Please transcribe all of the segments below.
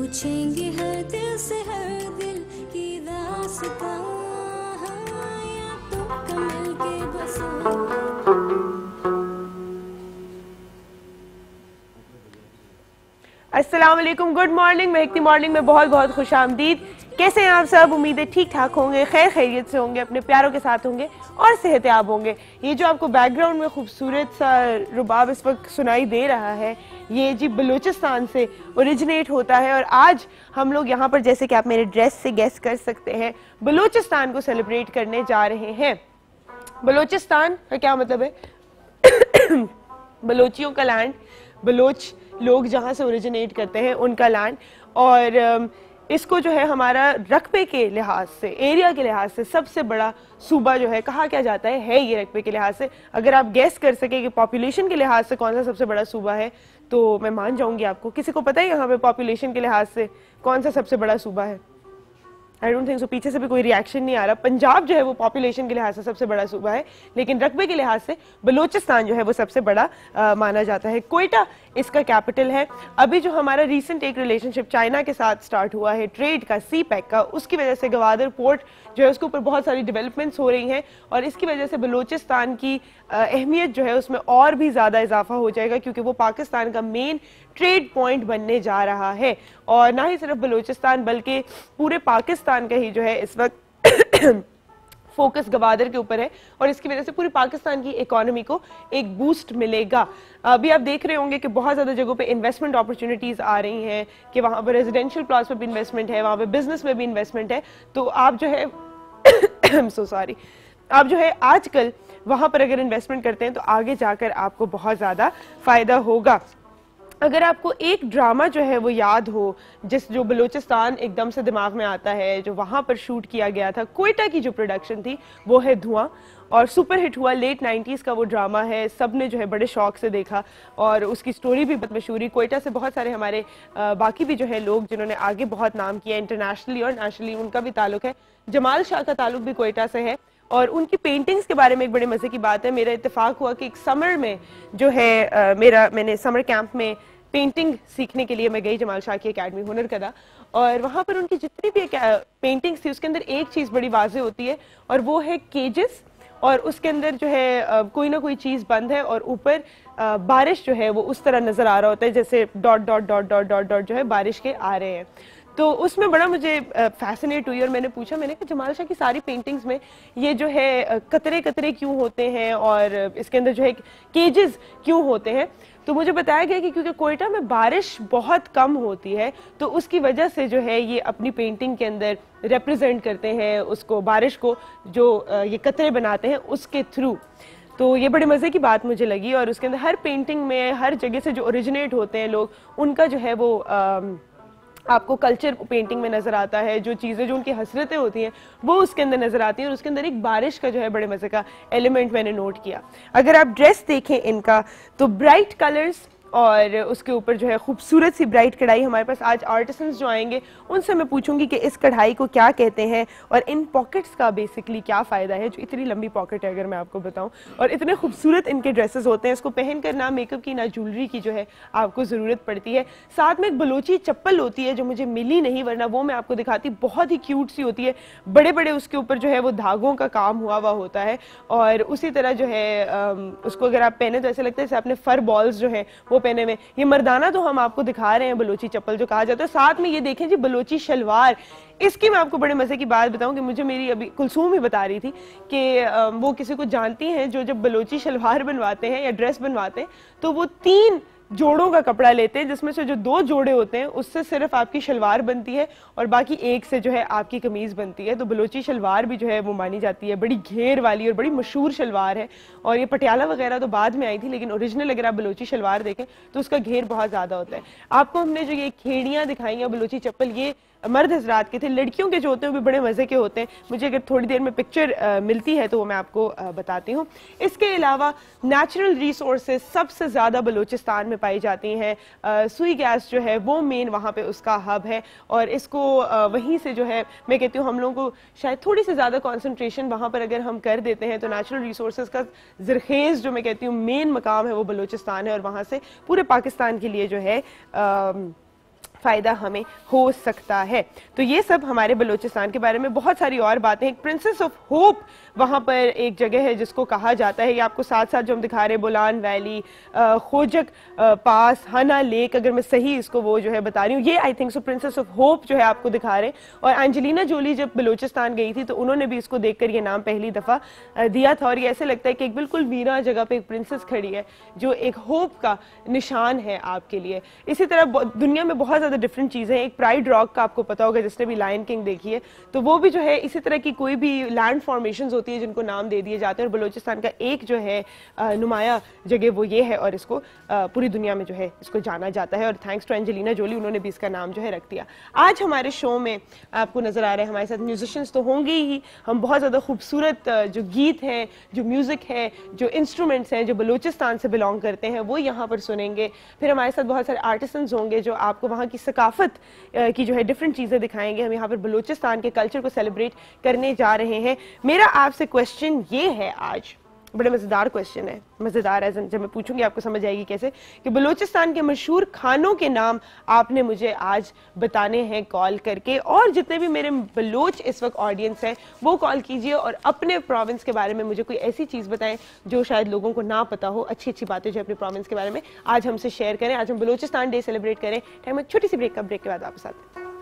पूछेंगे हर दिल से हर दिल की दास्तां, या तो कमल के बसों। अस्सलाम वालेकुम, गुड मॉर्निंग। महकती मॉर्निंग में बहुत बहुत खुश आमदीद। कैसे हैं आप सब? उम्मीदें ठीक ठाक होंगे, खैर खैरियत से होंगे, अपने प्यारों के साथ होंगे और सेहतयाब होंगे। ये जो आपको बैकग्राउंड में खूबसूरत सा रुबाब इस वक्त सुनाई दे रहा है, ये जी बलूचिस्तान से ओरिजिनेट होता है। और आज हम लोग यहाँ पर, जैसे कि आप मेरे ड्रेस से गेस कर सकते हैं, बलूचिस्तान को सेलिब्रेट करने जा रहे हैं। बलूचिस्तान का क्या मतलब है? बलोचियों का लैंड, बलोच लोग जहाँ से ओरिजिनेट करते हैं उनका लैंड। और इसको जो है हमारा रकबे के लिहाज से, एरिया के लिहाज से सबसे बड़ा सूबा जो है कहा क्या जाता है ये रकबे के लिहाज से। अगर आप गेस कर सके कि पॉपुलेशन के लिहाज से कौन सा सबसे बड़ा सूबा है तो मैं मान जाऊंगी आपको। किसी को पता है यहाँ पे पॉपुलेशन के लिहाज से कौन सा सबसे बड़ा सूबा है? I don't think so. पीछे से भी कोई रिएक्शन नहीं आ रहा। पंजाब जो है वो पॉपुलेशन के लिहाज से सबसे बड़ा सूबा है, लेकिन रकबे के लिहाज से बलूचिस्तान जो है वो सबसे बड़ा माना जाता है। कोयटा इसका कैपिटल है। अभी जो हमारा रीसेंट एक रिलेशनशिप चाइना के साथ स्टार्ट हुआ है ट्रेड का, सी पैक का, उसकी वजह से गवादर पोर्ट जो है उसके ऊपर बहुत सारी डेवलपमेंट्स हो रही हैं और इसकी वजह से बलूचिस्तान की अहमियत जो है उसमें और भी ज़्यादा इजाफा हो जाएगा, क्योंकि वो पाकिस्तान का मेन ट्रेड पॉइंट बनने जा रहा है। और ना ही सिर्फ बलूचिस्तान बल्कि पूरे पाकिस्तान का ही जो है इस वक्त फोकस गवादर के ऊपर है और इसकी वजह से पूरी पाकिस्तान की इकोनॉमी को एक बूस्ट मिलेगा। अभी आप देख रहे होंगे कि बहुत ज़्यादा जगहों पे इन्वेस्टमेंट अपॉर्चुनिटीज़ आ रही हैं कि वहाँ पर रेजिडेंशियल प्लॉट्स पर भी इन्वेस्टमेंट है, वहाँ पे बिजनेस में भी इन्वेस्टमेंट है। तो आप जो है सो सॉरी, आप जो है आजकल वहाँ पर अगर इन्वेस्टमेंट करते हैं तो आगे जाकर आपको बहुत ज़्यादा फ़ायदा होगा। अगर आपको एक ड्रामा जो है वो याद हो, जो बलूचिस्तान एकदम से दिमाग में आता है, जो वहाँ पर शूट किया गया था, कोयटा की जो प्रोडक्शन थी वो है धुआं, और सुपर हिट हुआ। लेट 90s का वो ड्रामा है, सब ने जो है बड़े शौक से देखा और उसकी स्टोरी भी बहुत मशहूर हुई। कोयटा से बहुत सारे हमारे बाकी भी जो है लोग जिन्होंने आगे बहुत नाम किया इंटरनेशनली और नेशनली, उनका भी ताल्लुक है। जमाल शाह का ताल्लुक भी कोयटा से है और उनकी पेंटिंग्स के बारे में एक बड़े मज़े की बात है। मेरा इत्तेफाक हुआ कि एक समर में जो है मैंने समर कैंप में पेंटिंग सीखने के लिए मैं गई जमाल शाह की एकेडमी हुनर कदा, और वहाँ पर उनकी जितनी भी पेंटिंग्स थी उसके अंदर एक चीज़ बड़ी वाज़ेह होती है और वो है केजेस, और उसके अंदर जो है कोई ना कोई चीज़ बंद है और ऊपर बारिश जो है वो उस तरह नज़र आ रहा होता है जैसे dot dot dot dot dot dot जो है बारिश के आ रहे हैं। तो उसमें बड़ा मुझे फैसिनेट हुई और मैंने पूछा, मैंने कहा जमाल शाह की सारी पेंटिंग्स में ये जो है कतरे कतरे क्यों होते हैं और इसके अंदर जो है केजेस क्यों होते हैं? तो मुझे बताया गया कि क्योंकि कोयटा में बारिश बहुत कम होती है तो उसकी वजह से जो है ये अपनी पेंटिंग के अंदर रिप्रेजेंट करते हैं उसको, बारिश को, जो ये कतरे बनाते हैं उसके थ्रू। तो ये बड़े मज़े की बात मुझे लगी और उसके अंदर हर पेंटिंग में हर जगह से जो ओरिजिनेट होते हैं लोग, उनका जो है वो आपको कल्चर पेंटिंग में नजर आता है। जो चीज़ें जो उनकी हसरतें होती हैं वो उसके अंदर नजर आती हैं और उसके अंदर एक बारिश का जो है बड़े मज़े का एलिमेंट मैंने नोट किया। अगर आप ड्रेस देखें इनका तो ब्राइट कलर्स और उसके ऊपर जो है खूबसूरत सी ब्राइट कढ़ाई। हमारे पास आज आर्टिसंस जो आएंगे उनसे मैं पूछूंगी कि इस कढ़ाई को क्या कहते हैं और इन पॉकेट्स का बेसिकली क्या फ़ायदा है। जो इतनी लंबी पॉकेट है अगर मैं आपको बताऊं, और इतने खूबसूरत इनके ड्रेसेस होते हैं, इसको पहनकर ना मेकअप की ना ज्वेलरी की जो है आपको ज़रूरत पड़ती है। साथ में एक बलोची चप्पल होती है जो मुझे मिली नहीं, वरना वो मैं आपको दिखाती। बहुत ही क्यूट सी होती है, बड़े बड़े उसके ऊपर जो है वो धागों का काम हुआ हुआ होता है और उसी तरह जो है उसको अगर आप पहने तो ऐसे लगता है जैसे आपने फर बॉल्स जो है वो पहने में। ये मर्दाना तो हम आपको दिखा रहे हैं बलोची चप्पल जो कहा जाता है। साथ में ये देखें जी बलोची शलवार। इसकी मैं आपको बड़े मजे की बात बताऊं कि मुझे मेरी अभी कुलसूम ही बता रही थी कि वो किसी को जानती हैं जो जब बलोची शलवार बनवाते हैं या ड्रेस बनवाते हैं तो वो 3 जोड़ों का कपड़ा लेते हैं, जिसमें से जो 2 जोड़े होते हैं उससे सिर्फ आपकी शलवार बनती है और बाकी एक से जो है आपकी कमीज बनती है। तो बलोची शलवार भी जो है वो मानी जाती है, बड़ी घेर वाली और बड़ी मशहूर शलवार है। और ये पटियाला वगैरह तो बाद में आई थी, लेकिन ओरिजिनल अगर आप बलोची शलवार देखें तो उसका घेर बहुत ज्यादा होता है। आपको हमने जो ये खेड़ियां दिखाई हैं बलोची चप्पल, ये मर्द हजरात के थे। लड़कियों के जो होते हैं वो भी बड़े मजे के होते हैं। मुझे अगर थोड़ी देर में पिक्चर मिलती है तो वो मैं आपको बताती हूँ। इसके अलावा नेचुरल रिसोर्सेज सबसे ज्यादा बलूचिस्तान में पाई जाती हैं। सुई गैस जो है वो मेन वहाँ पे उसका हब है और इसको वहीं से जो है मैं कहती हूँ हम लोगों को शायद थोड़ी सी ज्यादा कॉन्सेंट्रेशन वहाँ पर अगर हम कर देते हैं तो नेचुरल रिसोर्सेज का ज़रखेज़ जो मैं कहती हूँ मेन मकाम है वो बलूचिस्तान है और वहाँ से पूरे पाकिस्तान के लिए जो है फ़ायदा हमें हो सकता है। तो ये सब हमारे बलूचिस्तान के बारे में बहुत सारी और बातें हैं। प्रिंसेस ऑफ होप वहाँ पर एक जगह है जिसको कहा जाता है, ये आपको साथ साथ जो हम दिखा रहे हैं, बोलान वैली, खोजक पास, हना लेक, अगर मैं सही इसको वो जो है बता रही हूँ, ये I think so princess of hope जो है आपको दिखा रहे हैं। और एंजेलिना जोली जब बलूचिस्तान गई थी तो उन्होंने भी इसको देखकर ये नाम पहली दफ़ा दिया था। और ये ऐसे लगता है कि एक बिल्कुल वीरा जगह पे एक प्रिंसेस खड़ी है जो एक होप का निशान है आपके लिए। इसी तरह दुनिया में बहुत ज़्यादा डिफरेंट चीज़ें हैं। एक प्राइड रॉक का आपको पता होगा, जिसने भी लायन किंग देखी है, तो वो भी जो है इसी तरह की कोई भी लैंड फॉर्मेशंस होती है जिनको नाम दे दिए जाते हैं। और बलूचिस्तान का एक जो है नुमाया जगह वो ये है, और इसको पूरी दुनिया में जो है इसको जाना जाता है। और थैंक्स टू एंजेलिना जोली, उन्होंने भी इसका नाम जो है रख दिया। आज हमारे शो में आपको नजर आ रहे हैं हमारे साथ म्यूजिशियंस तो होंगे ही, हम बहुत ज़्यादा खूबसूरत जो गीत हैं, जो म्यूज़िक है, जो इंस्ट्रूमेंट्स हैं जो बलूचिस्तान से बिलोंग करते हैं वो यहाँ पर सुनेंगे। फिर हमारे साथ बहुत सारे आर्टिसंस होंगे जो आपको वहाँ की सकाफत की जो है डिफरेंट चीज़ें दिखाएंगे। हम यहाँ पर बलूचिस्तान के कल्चर को सेलिब्रेट करने जा रहे हैं। मेरा आपसे क्वेश्चन ये है आज, बड़ा मज़ेदार क्वेश्चन है, मज़ेदार है जब मैं पूछूंगी आपको समझ आएगी कैसे, कि बलूचिस्तान के मशहूर खानों के नाम आपने मुझे आज बताने हैं कॉल करके। और जितने भी मेरे बलूच इस वक्त ऑडियंस हैं वो कॉल कीजिए और अपने प्रोविंस के बारे में मुझे कोई ऐसी चीज़ बताएं जो शायद लोगों को ना पता हो, अच्छी अच्छी बातें जो अपने प्रोविंस के बारे में आज हमसे शेयर करें। आज हम बलूचिस्तान डे सेलिब्रेट करें। टाइम छोटी सी ब्रेक के बाद वापस आते हैं।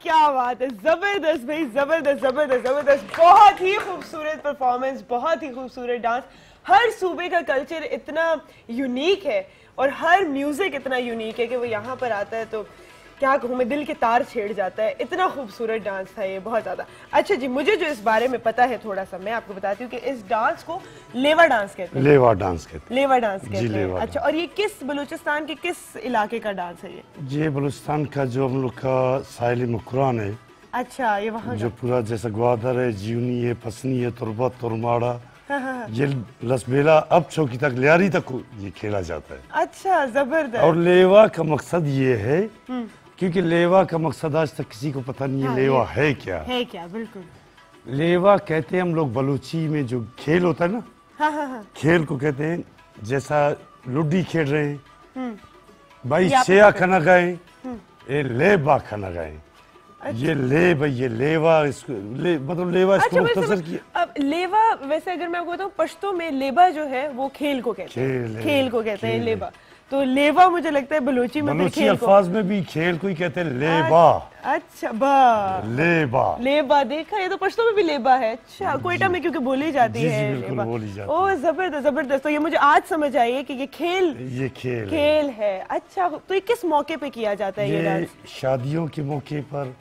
क्या बात है, जबरदस्त भाई, जबरदस्त जबरदस्त जबरदस्त, बहुत ही खूबसूरत परफॉर्मेंस, बहुत ही खूबसूरत डांस। हर सूबे का कल्चर इतना यूनिक है और हर म्यूजिक इतना यूनिक है कि वो यहाँ पर आता है तो क्या कहूँ मैं, दिल के तार छेड़ जाता है। इतना खूबसूरत डांस था ये, बहुत ज्यादा। अच्छा जी, मुझे जो इस बारे में पता है थोड़ा सा, मैं आपको बताती हूँ कि इस डांस को लेवा डांस कहते हैं। लेवा डांस कहते हैं। लेवा डांस कहते हैं। लेवा अच्छा, और ये किस बलूचिस्तान के किस इलाके का डांस है ये? ये बलूचिस्तान का जो हम लोग का साहिली मुकरान है। अच्छा, ये वहाँ जो पूरा जैसा ग्वादर है, जीवनी है, पसनी है, तुरबत, तुरमाड़ा, ये लसबेला अब चौकी तक, लियारी तक ये खेला जाता है। अच्छा, जबरदस्त। और लेवा का मकसद ये है, क्योंकि लेवा का मकसद आज तक किसी को पता नहीं है लेवा है क्या। है क्या, बिल्कुल। लेवा कहते हैं हम लोग बलूची में जो खेल होता है ना, खेल को कहते हैं। जैसा लुड्डी खेल रहे हैं भाई, शेया खाना गए, ये लेबा खाना गए, ये ले भाई, ये लेवा, इसको मतलब लेवा इसको मुख्तसर किया। अब लेवा, वैसे अगर मैं आपको बताऊं, पश्तो में लेबा जो है वो खेल को कहते हैं, खेल को कहते हैं लेबा। तो लेवा मुझे लगता है बलूची में बलूची अल्फाज में भी खेल को ही कहते हैं लेबा। अच्छा, बा लेबा, लेबा, देखा, ये तो पश्तो में भी लेबा है। अच्छा, कोयटा में क्योंकि बोली जाती है लेबा। ओ जबरदस्त जबरदस्त। तो ये मुझे आज समझ आई है कि ये खेल है। अच्छा, तो ये किस मौके पे किया जाता है ये डांस? शादियों के मौके पर,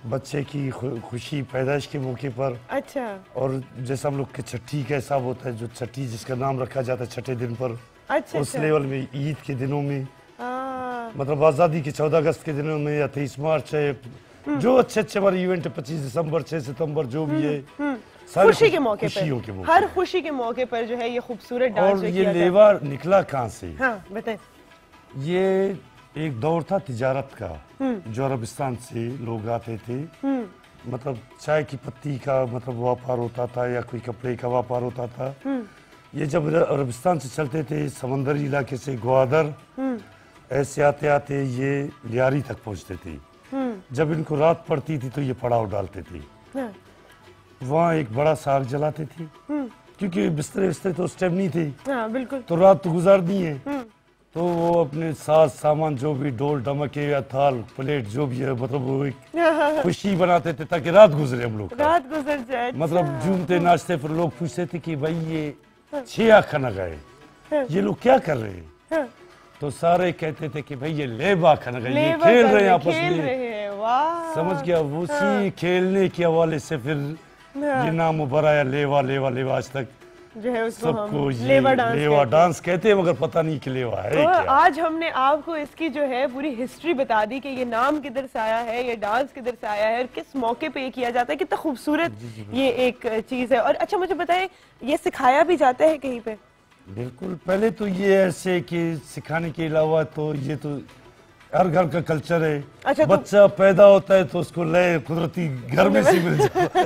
बच्चे की खुशी पैदाइश के मौके पर। अच्छा। और जैसा हम लोग के छठी का हिसाब होता है, जो छठी जिसका नाम रखा जाता है छठे दिन पर, अच्छा, उस लेवल में ईद के दिनों में, मतलब आज़ादी के 14 अगस्त के दिनों में या 23 मार्च है, जो अच्छे अच्छे हमारे इवेंट है, 25 दिसंबर, 6 सितंबर, जो भी है, खुशी के मौके खुशियों के मौके, हर खुशी के मौके पर जो है ये खूबसूरत डांस। और ये लेवा निकला कहाँ से? हाँ, बताएं। ये एक दौर था तिजारत का, जो अरबिस्तान से लोग आते थे, मतलब चाय की पत्ती का मतलब व्यापार होता था या कोई कपड़े का व्यापार होता था। ये जब अरबिस्तान से चलते थे, समंदरी इलाके से ग्वादर, ऐसे आते आते ये लियारी तक पहुंचते थे। जब इनको रात पड़ती थी तो ये पड़ाव डालते थे। वहाँ एक बड़ा साग जलाते थे, क्योंकि बिस्तरे बिस्तरे तो उस टाइम नहीं थे। बिल्कुल। तो रात तो गुजार दी है, तो वो अपने साथ सामान जो भी ढोल ढमके या थाल प्लेट जो भी है, मतलब वो एक खुशी बनाते थे ताकि रात गुजरे, हम लोग रात गुजर जाए। मतलब झूमते नाचते। फिर लोग पूछते थे कि भाई ये छिया खाना गए, ये लोग क्या कर रहे हैं? तो सारे कहते थे कि भाई ये लेबा खाना गए, ये खेल रहे हैं आपस में। वाह, समझ गया। उसी खेलने के हवाले से फिर ये नाम उभर आया, लेवा लेवा लेवा। आज तक जो है उसको सबको हम ये लेवा डांस कहते हैं, मगर पता नहीं कि लेवा है तो क्या। आज हमने आपको इसकी जो है पूरी हिस्ट्री बता दी कि ये नाम किधर से आया है, ये डांस किधर से आया है और किस मौके पे ये किया जाता है। कितना खूबसूरत ये एक चीज है। और अच्छा, मुझे बताएं, ये सिखाया भी जाता है कहीं पे? बिल्कुल। पहले तो ये ऐसे कि सिखाने के अलावा तो ये तो हर घर का कल्चर है। अच्छा, बच्चा पैदा होता है तो उसको लय कुदरती घर में से मिल जाता है।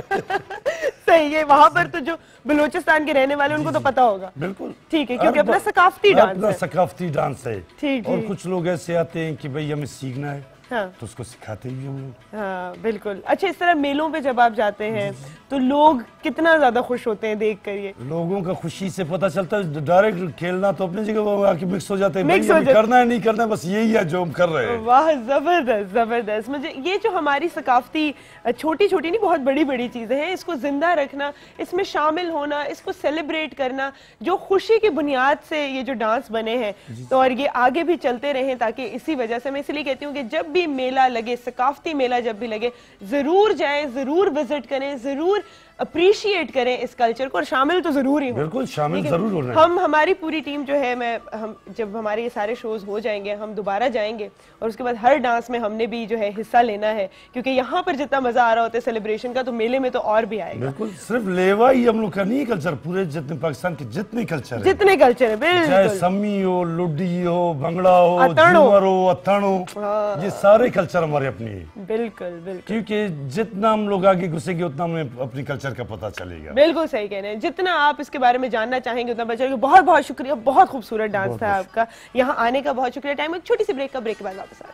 सही है। वहाँ पर तो जो बलूचिस्तान के रहने वाले उनको तो पता होगा। बिल्कुल, ठीक है, क्योंकि अपना सकाफती डांस है। सकाफती डांस है। ठीक। और कुछ लोग ऐसे आते हैं कि भाई हमें सीखना है, तो उसको सिखाते भी हम लोग। हाँ, बिल्कुल। अच्छा, इस तरह मेलों पे जब आप जाते हैं तो लोग कितना ज्यादा खुश होते हैं देख कर? ये लोगों का खुशी से पता चलता है। डायरेक्ट खेलना तो अपनी जगह, वो आके मिक्स हो जाते हैं, करना है नहीं करना है, बस यही है जो हम कर रहे हैं। वाह, जबरदस्त जबरदस्त। मुझे ये जो हमारी सकाफती छोटी छोटी नहीं, बहुत बड़ी बड़ी चीजें हैं, इसको जिंदा रखना, इसमें शामिल होना, इसको सेलिब्रेट करना, जो खुशी की बुनियाद से ये जो डांस बने हैं, तो और ये आगे भी चलते रहें, ताकि इसी वजह से मैं इसलिए कहती हूँ कि जब भी मेला लगे, सकाफती मेला जब भी लगे, जरूर जाएं, जरूर विजिट करें, जरूर अप्रिशिएट करें इस कल्चर को और शामिल तो जरूर ही हो। बिल्कुल, शामिल जरूर होना है। हम हमारी पूरी टीम जो है, हम जब हमारे ये सारे शोज हो जाएंगे, हम दोबारा जाएंगे और उसके बाद हर डांस में हमने भी जो है हिस्सा लेना है, क्योंकि यहाँ पर जितना मजा आ रहा होता है सेलिब्रेशन का, तो मेले में तो और भी आएगा। बिल्कुल। सिर्फ लेवा ही हम लोग का नहीं कल्चर, पूरे जितने पाकिस्तान के जितने कल्चर है, बिल्कुल, चाहे सम्मी हो, लुड्डी हो, भंगड़ा हो, झूमर हो, अत्तण हो, ये सारे कल्चर हमारे अपने हैं। बिल्कुल बिल्कुल। क्योंकि जितना हम लोग आगे घुसेंगे उतना हमें अपनी कल्चर का पता चलेगा। बिल्कुल सही कह रहे हैं। जितना आप इसके बारे में जानना चाहेंगे उतना बचेगा। बहुत बहुत शुक्रिया, बहुत खूबसूरत डांस था आपका। यहाँ आने का बहुत शुक्रिया। टाइम एक छोटी सी ब्रेक के बाद वापस आ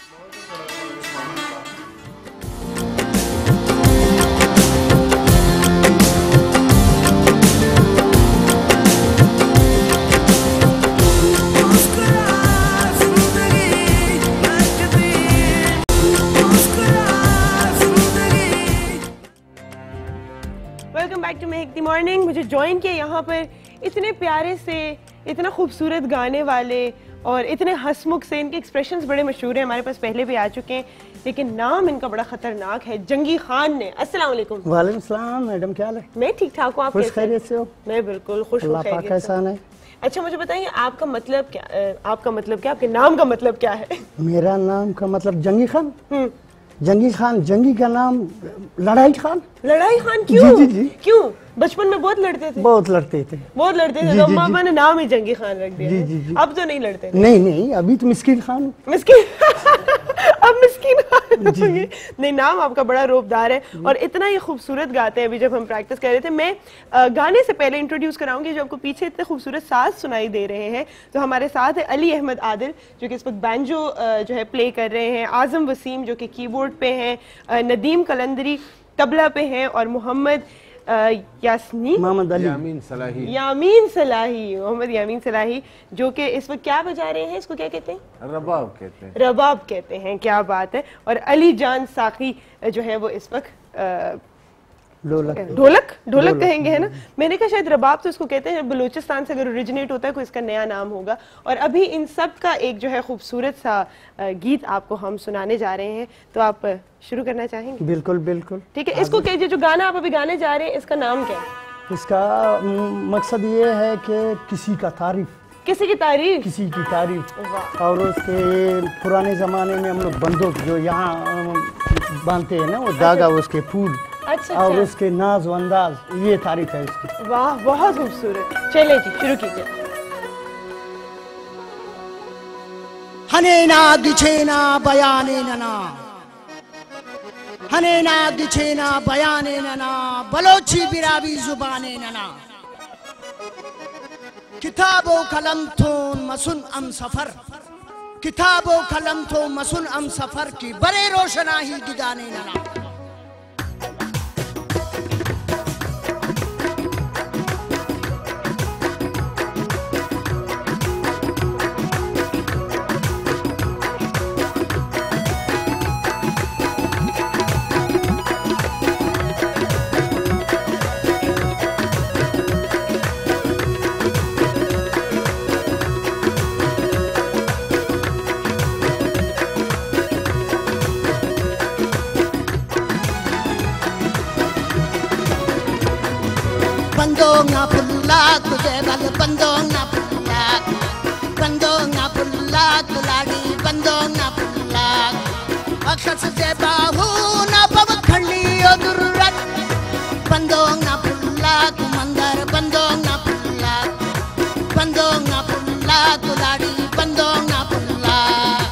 महकती मॉर्निंग। मुझे ज्वाइन किया यहाँ पर इतने प्यारे से, इतना खूबसूरत गाने वाले और इतने हंसमुख से। इनके एक्सप्रेशंस बड़े मशहूर हैं, हमारे पास पहले भी आ चुके हैं, लेकिन नाम इनका बड़ा खतरनाक है, जंगी खान ने। अस्सलाम वालेकुम। वालेकुम सलाम मैडम, क्या हाल है? मैं ठीक ठाक हूँ, आप खुश कैसे हैं? खैरियत से हो? मैं बिल्कुल खुश हूँ, अल्लाह पाक खैरियत का से। एहसान है। अच्छा मुझे बताइए आपका मतलब क्या, आपका मतलब क्या, आपके नाम का मतलब क्या है? मेरा नाम का मतलब जंगी खान। जंगी खान, जंगी का नाम लड़ाई खान। लड़ाई खान क्यों? जी, जी, जी। क्यों? बचपन में बहुत लड़ते थे? बहुत लड़ते थे। बहुत लड़ते थे, जी, तो जी, मामा ने नाम ही जंगी खान रख दिया जी, है। जी, जी। अब तो नहीं लड़ते? नहीं नहीं, अभी तो मिस्किन खान हूँ। मिस्किन अब मिस्किन खान होंगे। नहीं, नाम आपका बड़ा रोबदार है और इतना ही खूबसूरत गाते हैं। अभी जब हम प्रैक्टिस कर रहे थे, मैं गाने से पहले इंट्रोड्यूस कराऊंगी, जो आपको पीछे इतने खूबसूरत साज सुनाई दे रहे हैं। तो हमारे साथ है अली अहमद आदिल, जो कि इस वक्त बैंजो जो है प्ले कर रहे हैं, आजम वसीम जो कि कीबोर्ड पे हैं, नदीम कलंदरी तबला पे हैं, और मोहम्मद यास्मीन मोहम्मद अली, यामीन सलाही जो कि इस वक्त क्या बजा रहे हैं, इसको क्या कहते हैं? रबाब कहते हैं। रबाब कहते हैं, क्या बात है। और अली जान साकी जो है वो इस वक्त ढोलक कहेंगे, है ना? मैंने कहा शायद रबाब तो इसको कहते हैं, बलूचिस्तान से अगर ओरिजिनेट होता है कोई इसका नया नाम होगा। और अभी इन सब का एक जो है खूबसूरत सा गीत आपको हम सुनाने जा रहे हैं, तो आप शुरू करना चाहेंगे? बिल्कुल बिल्कुल। ठीक है, इसको कहिए, जो गाना आप अभी गाने जा रहे हैं इसका नाम क्या है? इसका मकसद ये है कि किसी का तारीफ, किसी की तारीफ। किसी की तारीफ। वाह। और उसके पुराने जमाने में हम लोग बंदूक जो यहाँ बांधते हैं ना, वो धागा, उसके फूल, अच्छा, और अच्छा। उसके नाज व अंदाज, ये तारीफ है इसकी। वाह, बहुत खूबसूरत। चलिए जी, शुरू कीजिए। हनेना दिछेना बयाने नना, हनेना दिछेना बयाने नना, बलोची बिरावी जुबाने नना, किताबो कलम थोन मसुन अम सफर, किताबो कलम थो मसुन अम सफर की बड़े रोशनाही दिगाने नना। Bandonga pullak jebal bandonga pullak, bandonga pullak ladi bandonga pullak, akhas jebahu na pavkhali odurrat, bandonga pullak mandar bandonga pullak, bandonga pullak ladi bandonga pullak.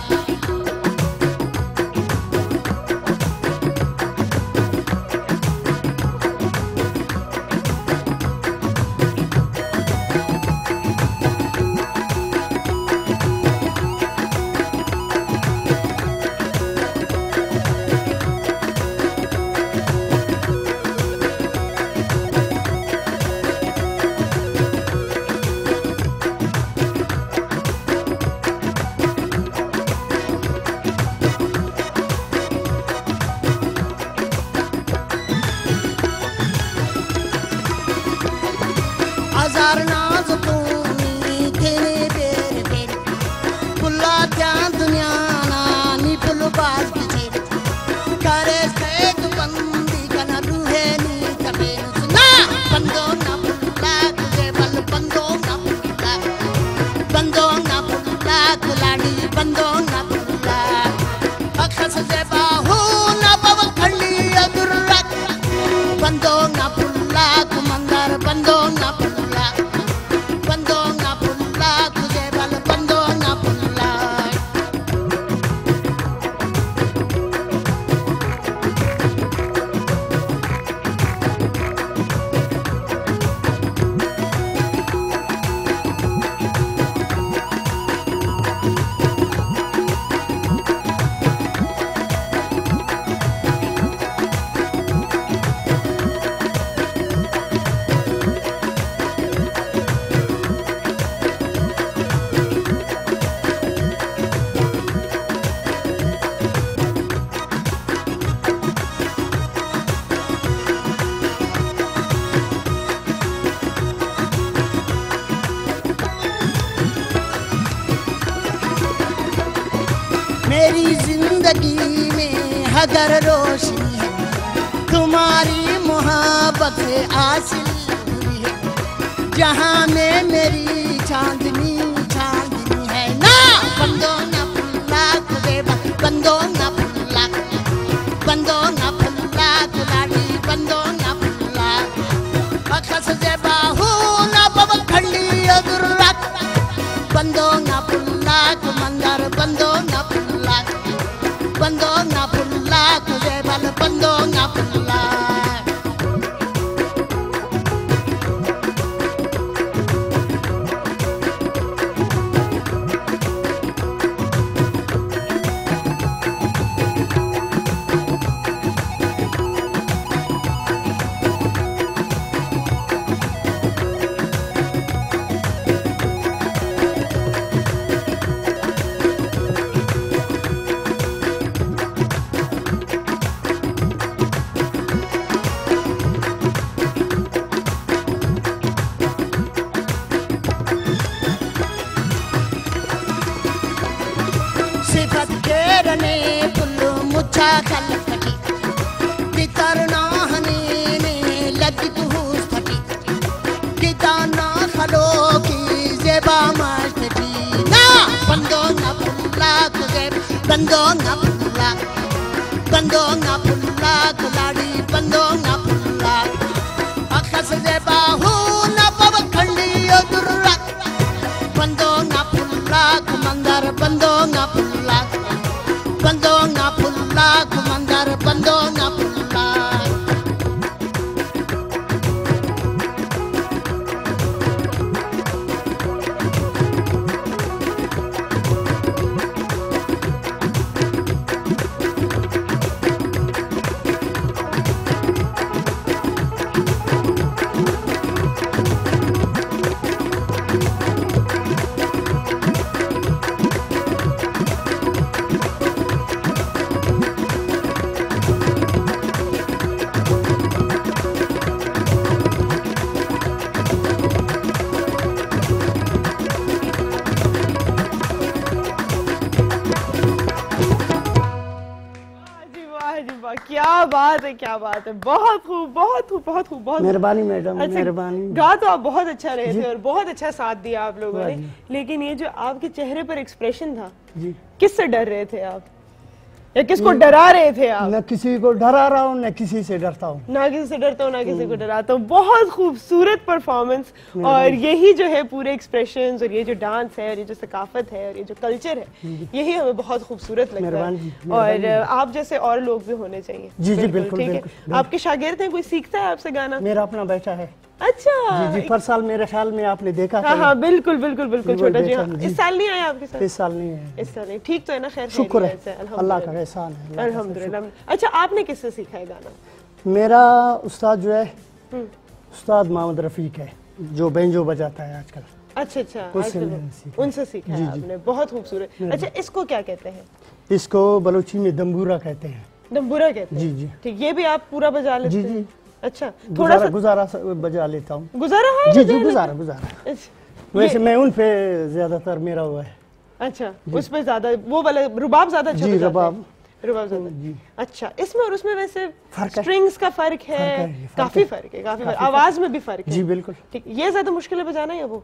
मेरी जिंदगी में अगर रोशनी है तुम्हारी मोहब्बत हासिल हुई है, जहाँ में मेरी चांदनी चांदनी है ना। बंदो ना फुल्ला कुदेबा, बंदो ना फुल्ला, बंदो ना फुल्ला कुलाड़ी, बंदो ना फुल्ला अखस जेबा हूँ ना बब खंडी अदुर्रक, बंदो ना फुल्ला कुमंदर, बंदो ना फुल्ला, बंदो ना फुल्ला कुदेबल, बंदो ना फुल्ला। सिफत केरने पुल्लू मुच्छा कलपटी, कितरना हने ने लगी तुहूस फटी, किताना खलो की जेबा मस्ती ना। बंदो ना पुल्ला कुदेब, बंदो ना पुल्ला, बंदो ना पुल्ला कुलाड़ी, बंदो ना पुल्ला अखस जेबा हूँ ना बब खंडी अदुर्रा, बंदो ना पुल्ला कुमंदर, बंदो ना पुल्ला, बंदो ना पुल्ला कुमंदर, बंदो ना पुल्ला। क्या बात है, क्या बात है, बहुत खूब, बहुत खूब, बहुत खूब, बहुत मेहरबानी मैडम, अच्छा, मेहरबानी। गा तो आप बहुत अच्छा रहे थे और बहुत अच्छा साथ दिया आप लोगों ने, लेकिन ये जो आपके चेहरे पर एक्सप्रेशन था, जी, किससे डर रहे थे आप या किसको डरा रहे थे आप? न किसी को डरा रहा हूँ न किसी से डरता हूँ। ना किसी से डरता हूँ ना किसी को डराता हूँ। बहुत खूबसूरत परफॉर्मेंस, और यही जो है पूरे एक्सप्रेशंस और ये जो डांस है और ये जो सकाफत है और ये जो कल्चर है, यही हमें बहुत खूबसूरत लगता है और आप जैसे और लोग भी होने चाहिए। जी जी बिल्कुल ठीक है। बिल्कुल। आपके शागिर्द हैं, कोई सीखता है आपसे गाना? मेरा अपना बेटा है। अच्छा जी जी, पर साल मेरे ख्याल में आपने देखा हाँ हाँ बिल्कुल बिल्कुल बिल्कुल, छोटा जी। हाँ, जी। इस साल नहीं आया आपके साथ? इस साल नहीं है। इस साल नहीं, ठीक तो है ना? खैर शुक्र है, खैरियत से, अल्लाह का एहसान है। अल्हम्दुलिल्लाह। अच्छा, आपने किससे सीखा है गाना? मेरा उस्ताद जो है उस्ताद मोहम्मद रफीक है, जो बेंजो बजाता है आजकल। अच्छा अच्छा, उससे आजकल मैंने सीखा। उनसे सीखा है आपने, बहुत खूबसूरत। अच्छा, इसको क्या कहते हैं? इसको बलूची में दम्बूरा कहते हैं। दम्बूरा कहते हैं? जी जी ठीक, ये भी आप पूरा बजा लेते जी हैं? जी। अच्छा, थोड़ा सा गुजारा बजा लेता हूँ। गुजारा है? जी जी, गुजारा गुजारा। अच्छा, वैसे मैं उन पे ज्यादातर मेरा हुआ है। अच्छा, उस पे ज्यादा वो वाला रुबाब ज्यादा अच्छा जी, बजाते हैं? रुबाब ज्यादा। जी। अच्छा, इसमें और उसमें वैसे फर्क है। स्ट्रिंग्स का फर्क है, काफी फर्क है, काफी फर्क, आवाज में भी फर्क है। जी बिल्कुल। ठीक, ये ज्यादा मुश्किल है बजाना या वो?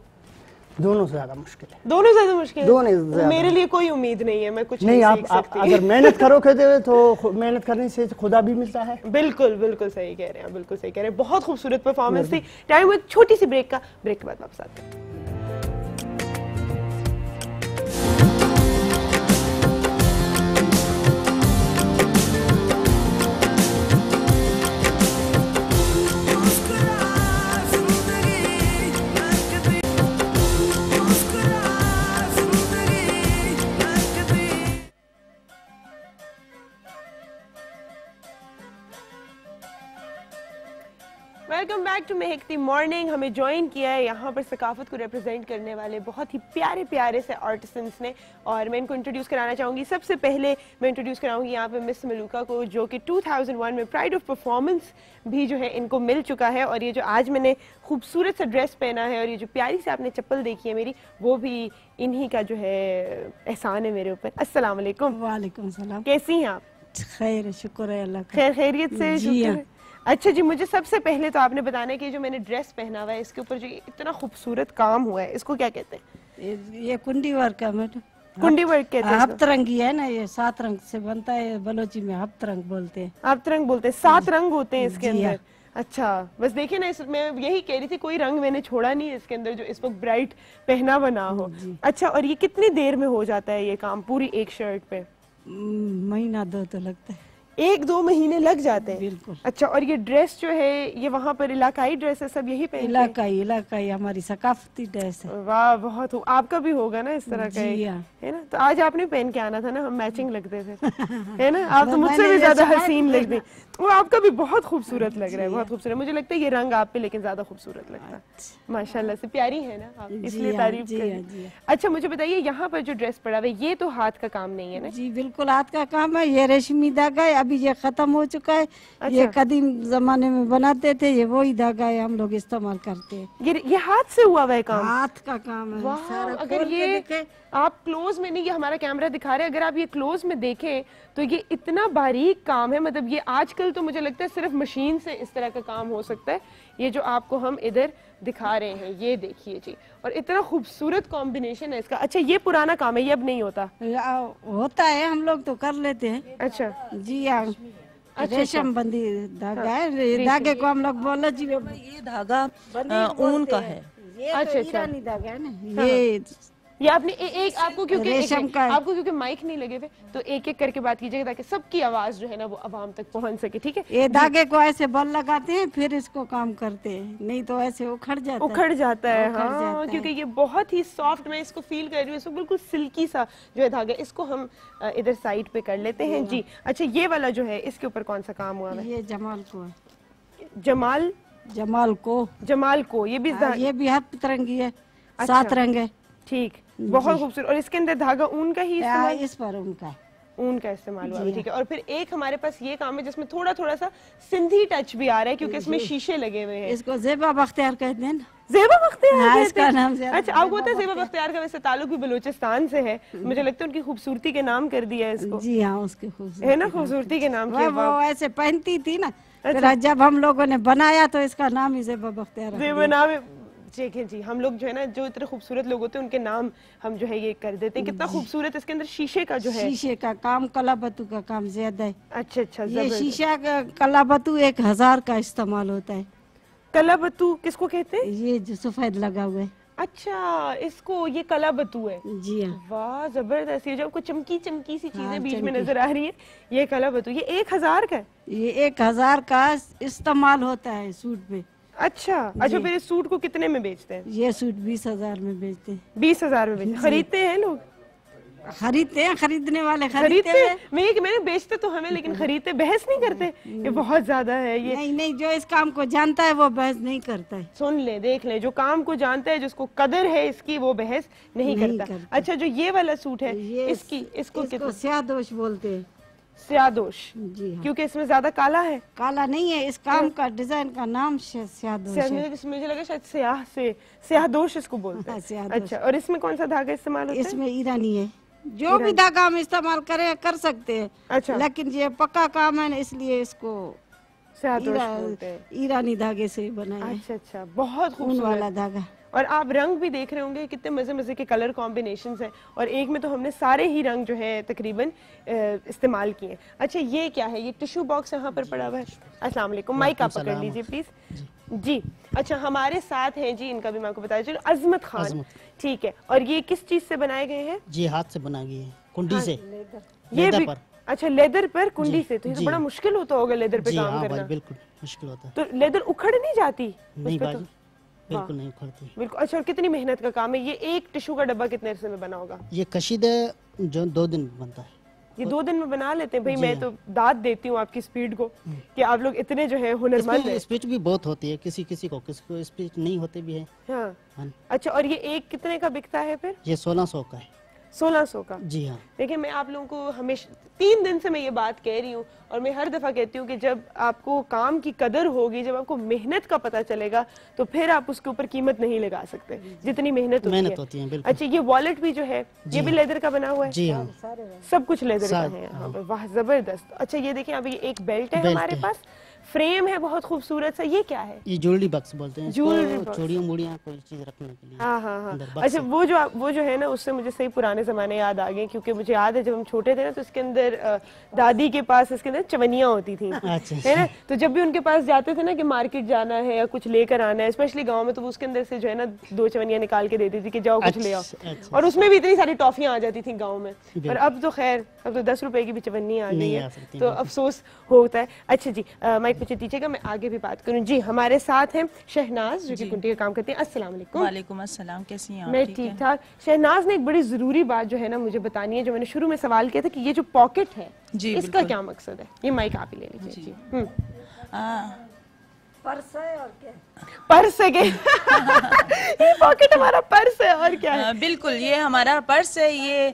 दोनों ज्यादा मुश्किल है। दोनों ज्यादा मुश्किल है? दोनों ज्यादा। मेरे लिए कोई उम्मीद नहीं है, मैं कुछ नहीं, सीख आप सकती। अगर मेहनत करोगे तो मेहनत करने से खुदा भी मिलता है। बिल्कुल बिल्कुल सही कह रहे हैं, बिल्कुल सही कह रहे हैं। बहुत खूबसूरत परफॉर्मेंस थी। टाइम हुआ एक छोटी सी ब्रेक का, ब्रेक के बाद वापस आते हैं। वेलकम बैक टू महकती मॉर्निंग। हमें ज्वाइन किया है यहाँ पर सकाफत को रिप्रेजेंट करने वाले बहुत ही प्यारे प्यारे से आर्टिसंस ने, और मैं इनको इंट्रोड्यूस कराना चाहूँगी। सबसे पहले मैं इंट्रोड्यूस कराऊंगी यहाँ पे मिस मलूका को, जो कि 2001 में प्राइड ऑफ परफॉर्मेंस भी जो है इनको मिल चुका है। और ये जो आज मैंने खूबसूरत सा ड्रेस पहना है और ये जो प्यारी सी आपने चप्पल देखी है मेरी, वो भी इन्हीं का जो है एहसान है मेरे ऊपर। अस्सलाम वालेकुम। वालेकुम सलाम। कैसी हैं आप? खैर, शुक्र है अल्लाह का। खैर खैरियत से? जी शुक्र हाँ। है। अच्छा जी, मुझे सबसे पहले तो आपने बताना है कि जो मैंने ड्रेस पहना हुआ है इसके ऊपर जो इतना खूबसूरत काम हुआ है, इसको क्या कहते हैं? ये कुंडी वर्क है मैडम। कुंडी वर्क कहते हैं इसको? हफ्तरंगी है ना, ये 7 रंग से बनता है, बलोची में हफ्तरंग बोलते हैं। हफ्तरंग बोलते हैं। 7 रंग होते हैं इसके जी हाँ। अंदर? अच्छा, बस देखिए ना, मैं यही कह रही थी कोई रंग मैंने छोड़ा नहीं है इसके अंदर जो इस वक्त ब्राइट पहना बना हो। अच्छा, और ये कितनी देर में हो जाता है ये काम पूरी एक शर्ट पे? महीना 2 तो लगता है। 1-2 महीने लग जाते हैं? बिल्कुल। अच्छा, और ये ड्रेस जो है ये वहाँ पर इलाकाई ड्रेस है, सब यही पहनते हैं? इलाकाई हमारी सकाफती ड्रेस है। वाह, बहुत आपका भी होगा ना इस तरह का जी हाँ। है ना? तो आज आपने पहन के आना था ना, हम मैचिंग लगते थे है ना? आप तो मुझसे भी ज्यादा हसीन लगती। वो आपका भी बहुत खूबसूरत लग रहा है, बहुत खूबसूरत। मुझे लगता है ये रंग आप पे लेकिन ज्यादा खूबसूरत लगता है। माशाल्लाह से प्यारी है ना आप, इसलिए हाँ, तारीफ जी कर। हाँ, जी हाँ। अच्छा, मुझे बताइए यहाँ पर जो ड्रेस पड़ा हुआ है ये तो हाथ का काम नहीं है ना? जी बिल्कुल हाथ का काम है। ये रेशमी धागा है, अभी ये खत्म हो चुका है। ये कदीम जमाने में बनाते थे, ये वही धागा है, हम लोग इस्तेमाल करते हैं। ये हाथ से हुआ हुआ है काम? हाथ का काम है वाह, सारा। अगर खोल के ये देखे। आप क्लोज में नहीं, ये हमारा कैमरा दिखा रहे हैं, अगर आप ये क्लोज में देखें तो ये इतना बारीक काम है। मतलब ये आजकल तो मुझे लगता है सिर्फ मशीन से इस तरह का काम हो सकता है। ये जो आपको हम इधर दिखा रहे हैं ये देखिए जी, और इतना खूबसूरत कॉम्बिनेशन है इसका। अच्छा, ये पुराना काम है, ये अब नहीं होता? होता है, हम लोग तो कर लेते हैं। अच्छा जी हाँ। रेशम बंदी धागा है, धागे को हम लोग बोला जी ये धागा ऊन का है। अच्छा, ईरानी धागा है ना ये आपने एक आपको क्योंकि रेशम का है। आपको क्योंकि माइक नहीं लगे हुए तो एक एक करके बात कीजिएगा ताकि सबकी आवाज जो है ना वो आवाम तक पहुंच सके, ठीक है? ये धागे को ऐसे बल लगाते हैं, फिर इसको काम करते हैं, नहीं तो ऐसे उखड़ जाता है। उखड़ जाता है, उखड़ हाँ, जाता है। क्योंकि ये बहुत ही सॉफ्ट, मैं इसको फील कर रही हूँ, इसको बिल्कुल सिल्की सा जो है धागा। इसको हम इधर साइड पे कर लेते हैं जी। अच्छा, ये वाला जो है इसके ऊपर कौन सा काम हुआ है? ये जमाल को है। जमाल को ये भी ये भी हाथ तरंगी है। 7 रंग है। ठीक, बहुत खूबसूरत। और इसके अंदर धागा ऊन का ही इस्तेमाल? इस पर उनका ऊन का इस्तेमाल हुआ है, ठीक है। और फिर एक हमारे पास ये काम है जिसमें थोड़ा थोड़ा सा सिंधी टच भी आ रहा है क्योंकि इसमें शीशे लगे हुए हैं। इसको ज़ेबा बख्तियार कहते हैं ना। ज़ेबा बख्तियार? हाँ, कहते इसका हैं? नाम ज़ेबा अच्छा, आपको पता है ज़ेबा बख्तियार का वैसे ताल्लुक भी बलूचिस्तान से है? मुझे लगता है उनकी खूबसूरती के नाम कर दिया है इसको। जी हाँ, उसके खूबसूरती है ना, खूबसूरती के नाम के वो ऐसे पहनती थी ना। फिर जब हम लोगों ने बनाया तो इसका नाम ही ज़ेबा बख्तियार ज़ेबा नाम है। देखें जी, हम लोग जो है ना, जो इतने खूबसूरत लोग होते हैं उनके नाम हम जो है ये कर देते हैं। कितना खूबसूरत इसके अंदर शीशे का जो है, शीशे का काम, कलाबतू का काम ज्यादा है। अच्छा अच्छा, ये शीशा का कलाबतू 1000 का इस्तेमाल होता है। कलाबतू किसको कहते हैं? ये जो सफेद लगा हुआ है। अच्छा, इसको ये कलाबतू है? जी हाँ। वाह, जबरदस्त। ये जो आपको चमकी चमकी सी चीजें बीच में नजर आ रही है, ये कलाबतू। ये 1000 का है? ये 1000 का इस्तेमाल होता है सूट पे। अच्छा अच्छा, फिर इस सूट को कितने में बेचते हैं? ये सूट 20,000 में बेचते हैं। 20,000 में बेचते? खरीदते हैं लोग? खरीदते हैं, खरीदने वाले खरीदते हैं। हैं। मैंने बेचते तो हमें, लेकिन खरीदते, बहस नहीं करते? ये बहुत ज्यादा है ये। नहीं, जो इस काम को जानता है वो बहस नहीं करता है। सुन ले, देख ले, जो काम को जानता है, जिसको कदर है इसकी, वो बहस नहीं करता। अच्छा, जो ये वाला सूट है इसको स्यादोश बोलते हैं। स्यादोश? जी हाँ। क्योंकि इसमें ज्यादा काला है? काला नहीं है, इस काम का डिजाइन का नाम स्यादोश है। मुझे लगा शायद स्याह से स्यादोश इसको बोलते हैं। अच्छा, और इसमें कौन सा धागा इस्तेमाल होता है? इसमें ईरानी है। जो भी धागा हम इस्तेमाल करें कर सकते हैं। अच्छा, लेकिन ये पक्का काम है ना, इसलिए इसको स्यादोश बोलते हैं। ईरानी धागे से बनाया है। अच्छा अच्छा, बहुत ऊन वाला खूबसूरत। धागा। और आप रंग भी देख रहे होंगे, कितने मजे मजे के कलर कॉम्बिनेशंस हैं, और एक में तो हमने सारे ही रंग जो है तकरीबन इस्तेमाल किए। अच्छा, ये क्या है? ये टिश्यू बॉक्स यहाँ पर पड़ा हुआ है। अस्सलाम वालेकुम, माइक आप पकड़ लीजिए प्लीज जी। अच्छा, हमारे साथ हैं जी, इनका भी मैं आपको बताया चलो, अजमत खान, ठीक है। और ये किस चीज से बनाए गए हैं? जी, हाथ से बना गए हैं, कुंडी से। ये भी? अच्छा, लेदर पर कुंडी से, तो ये तो बड़ा मुश्किल होता होगा लेदर पे काम करना। बिल्कुल मुश्किल होता है। तो लेदर उखड़ नहीं जाती? नहीं बाजी, बिल्कुल नहीं उखड़ती। बिल्कुल। अच्छा, और कितनी मेहनत का काम है ये? एक टिश्यू का डब्बा कितने अरसे में बना होगा? ये कशीदा जो 2 दिन बनता है। ये 2 दिन में बना लेते हैं भाई। मैं तो दाद देती हूँ आपकी स्पीड को कि आप लोग इतने जो है हुनरमंद हैं। स्पीच भी बहुत होती है, किसी किसी को स्पीच नहीं होते भी है। हाँ अच्छा, और ये एक कितने का बिकता है फिर? ये 1600 का है। 1600 का? जी हाँ। देखिए मैं आप लोगों को हमेशा 3 दिन से मैं ये बात कह रही हूँ और मैं हर दफ़ा कहती हूँ कि जब आपको काम की कदर होगी, जब आपको मेहनत का पता चलेगा तो फिर आप उसके ऊपर कीमत नहीं लगा सकते जितनी मेहनत होती है। बिल्कुल। अच्छा, ये वॉलेट भी जो है ये भी लेदर का बना हुआ है? जी हाँ, सब कुछ लेदर का है यहाँ पे। वाह जबरदस्त। अच्छा ये देखिए अभी एक बेल्ट है हमारे पास, फ्रेम है बहुत खूबसूरत सा। ये क्या है? ये ज्वेलरी बॉक्स बोलते हैं, ज्वेलरी बॉक्स, चूड़ियां मुड़ियां कोई चीज रखने के लिए। हाँ। अच्छा वो जो है ना, उससे मुझे सही पुराने जमाने याद आ गए, क्योंकि मुझे याद है जब हम छोटे थे ना तो इसके अंदर दादी के पास इसके अंदर चवनियाँ होती थी, है ना। तो जब भी उनके पास जाते थे ना कि मार्केट जाना है या कुछ लेकर आना है, स्पेशली गाँव में, तो वो उसके अंदर से जो है ना 2 चवनियाँ निकाल के देती थी कि जाओ कुछ ले आओ। और उसमें भी इतनी सारी टॉफियाँ आ जाती थी गाँव में। और अब तो खैर अब तो 10 रुपए की भी चवन्नी आ गई है, तो अफसोस होता है। अच्छा जी, माइक पीछे दीजिएगा, मैं आगे भी बात करूं। जी हमारे साथ हैं शहनाज जो कि कुंटी का काम करते हैं। अस्सलाम वालेकुम। वालेकुम अस्सलाम, कैसी हैं आप? मैं ठीक ठाक। शहनाज ने एक बड़ी जरूरी बात जो है ना मुझे बतानी है, जो मैंने शुरू में सवाल किया था कि ये जो पॉकेट है इसका क्या मकसद है? ये माइक आप ही ले लीजिए। जी पर्स है और क्या? पर्स है ये पॉकेट हमारा पर्स है और क्या है? बिल्कुल, ये हमारा पर्स है। ये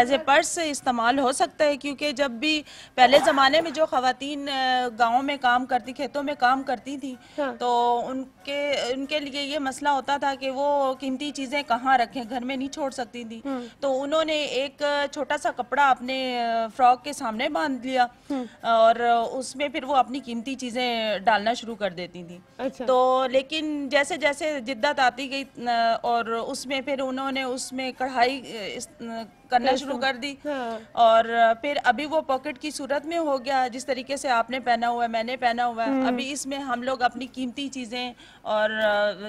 एज ए पर्स इस्तेमाल हो सकता है, क्योंकि जब भी पहले ज़माने में जो ख़वातीन गाँव में काम करती, खेतों में काम करती थी, तो उनके लिए ये मसला होता था कि वो कीमती चीज़ें कहाँ रखें, घर में नहीं छोड़ सकती थी। तो उन्होंने एक छोटा सा कपड़ा अपने फ्रॉक के सामने बांध लिया और उसमें फिर वो अपनी कीमती चीज़ें डालना शुरू कर देती थी। अच्छा। तो लेकिन जैसे जैसे जिद्दत आती गई और उसमें फिर उन्होंने उसमें कढ़ाई करना शुरू कर दी। और फिर अभी वो पॉकेट की सूरत में हो गया, जिस तरीके से आपने पहना हुआ है, मैंने पहना हुआ है। अभी इसमें हम लोग अपनी कीमती चीजें और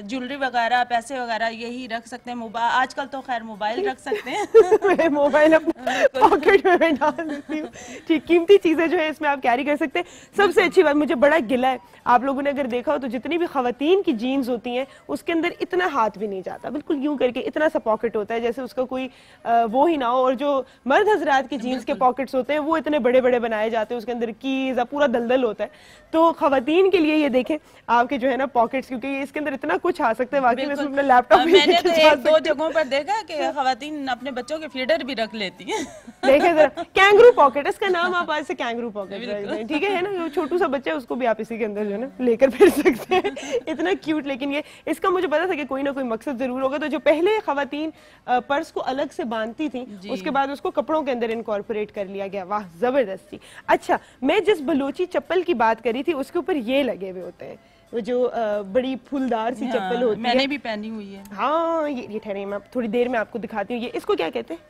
ज्वेलरी वगैरह, पैसे वगैरह यही रख सकते हैं। आजकल तो खैर मोबाइल रख सकते हैं। मैं मोबाइल अपने पॉकेट में डाल देती हूँ। ठीक, कीमती चीजें जो है इसमें आप कैरी कर सकते हैं। सबसे अच्छी बात, मुझे बड़ा गिला है, आप लोगों ने अगर देखा हो तो जितनी भी खवातीन की जीन्स होती हैं उसके अंदर इतना हाथ भी नहीं जाता, बिल्कुल यूं करके इतना सा पॉकेट होता है जैसे उसका कोई वो ही ना हो। और जो मर्द हजरात की जीन्स के पॉकेट्स होते हैं वो इतने बड़े बड़े बनाए जाते हैं, उसके अंदर कीज पूरा दलदल होता है। तो खवातीन के लिए ये देखें आपके जो है ना पॉकेट्स, क्योंकि ये इसके अंदर इतना कुछ आ सकता है। वाकई में अपना लैपटॉप मैंने तो 1-2 जगहों पर देखा कि खवातीन अपने बच्चों के फीडर भी रख लेती हैं। देखे जरा, कैंगरू पॉकेट, इसका नाम आप आज से कैंगरू पॉकेट रख दें, ठीक है ना। छोटू सा बच्चा है उसको भी आप इसी के अंदर जो है ना लेकर फिर सकते हैं, इतना क्यूट। लेकिन ये इसका मुझे पता था कि कोई ना कोई मकसद जरूर होगा। तो जो पहले खवातीन पर्स को अलग से बांधती थी, उसके बाद उसको कपड़ों के अंदर इनकॉर्पोरेट कर लिया गया। वाह जबरदस्ती। अच्छा, मैं जिस बलोची चप्पल की बात करी थी उसके ऊपर ये लगे हुए होते हैं, वो जो बड़ी फूलदार सी चप्पल होती है, मैंने भी पहनी हुई है। हाँ, ये ठहरे, मैं थोड़ी देर में आपको दिखाती हूँ। ये इसको क्या कहते हैं?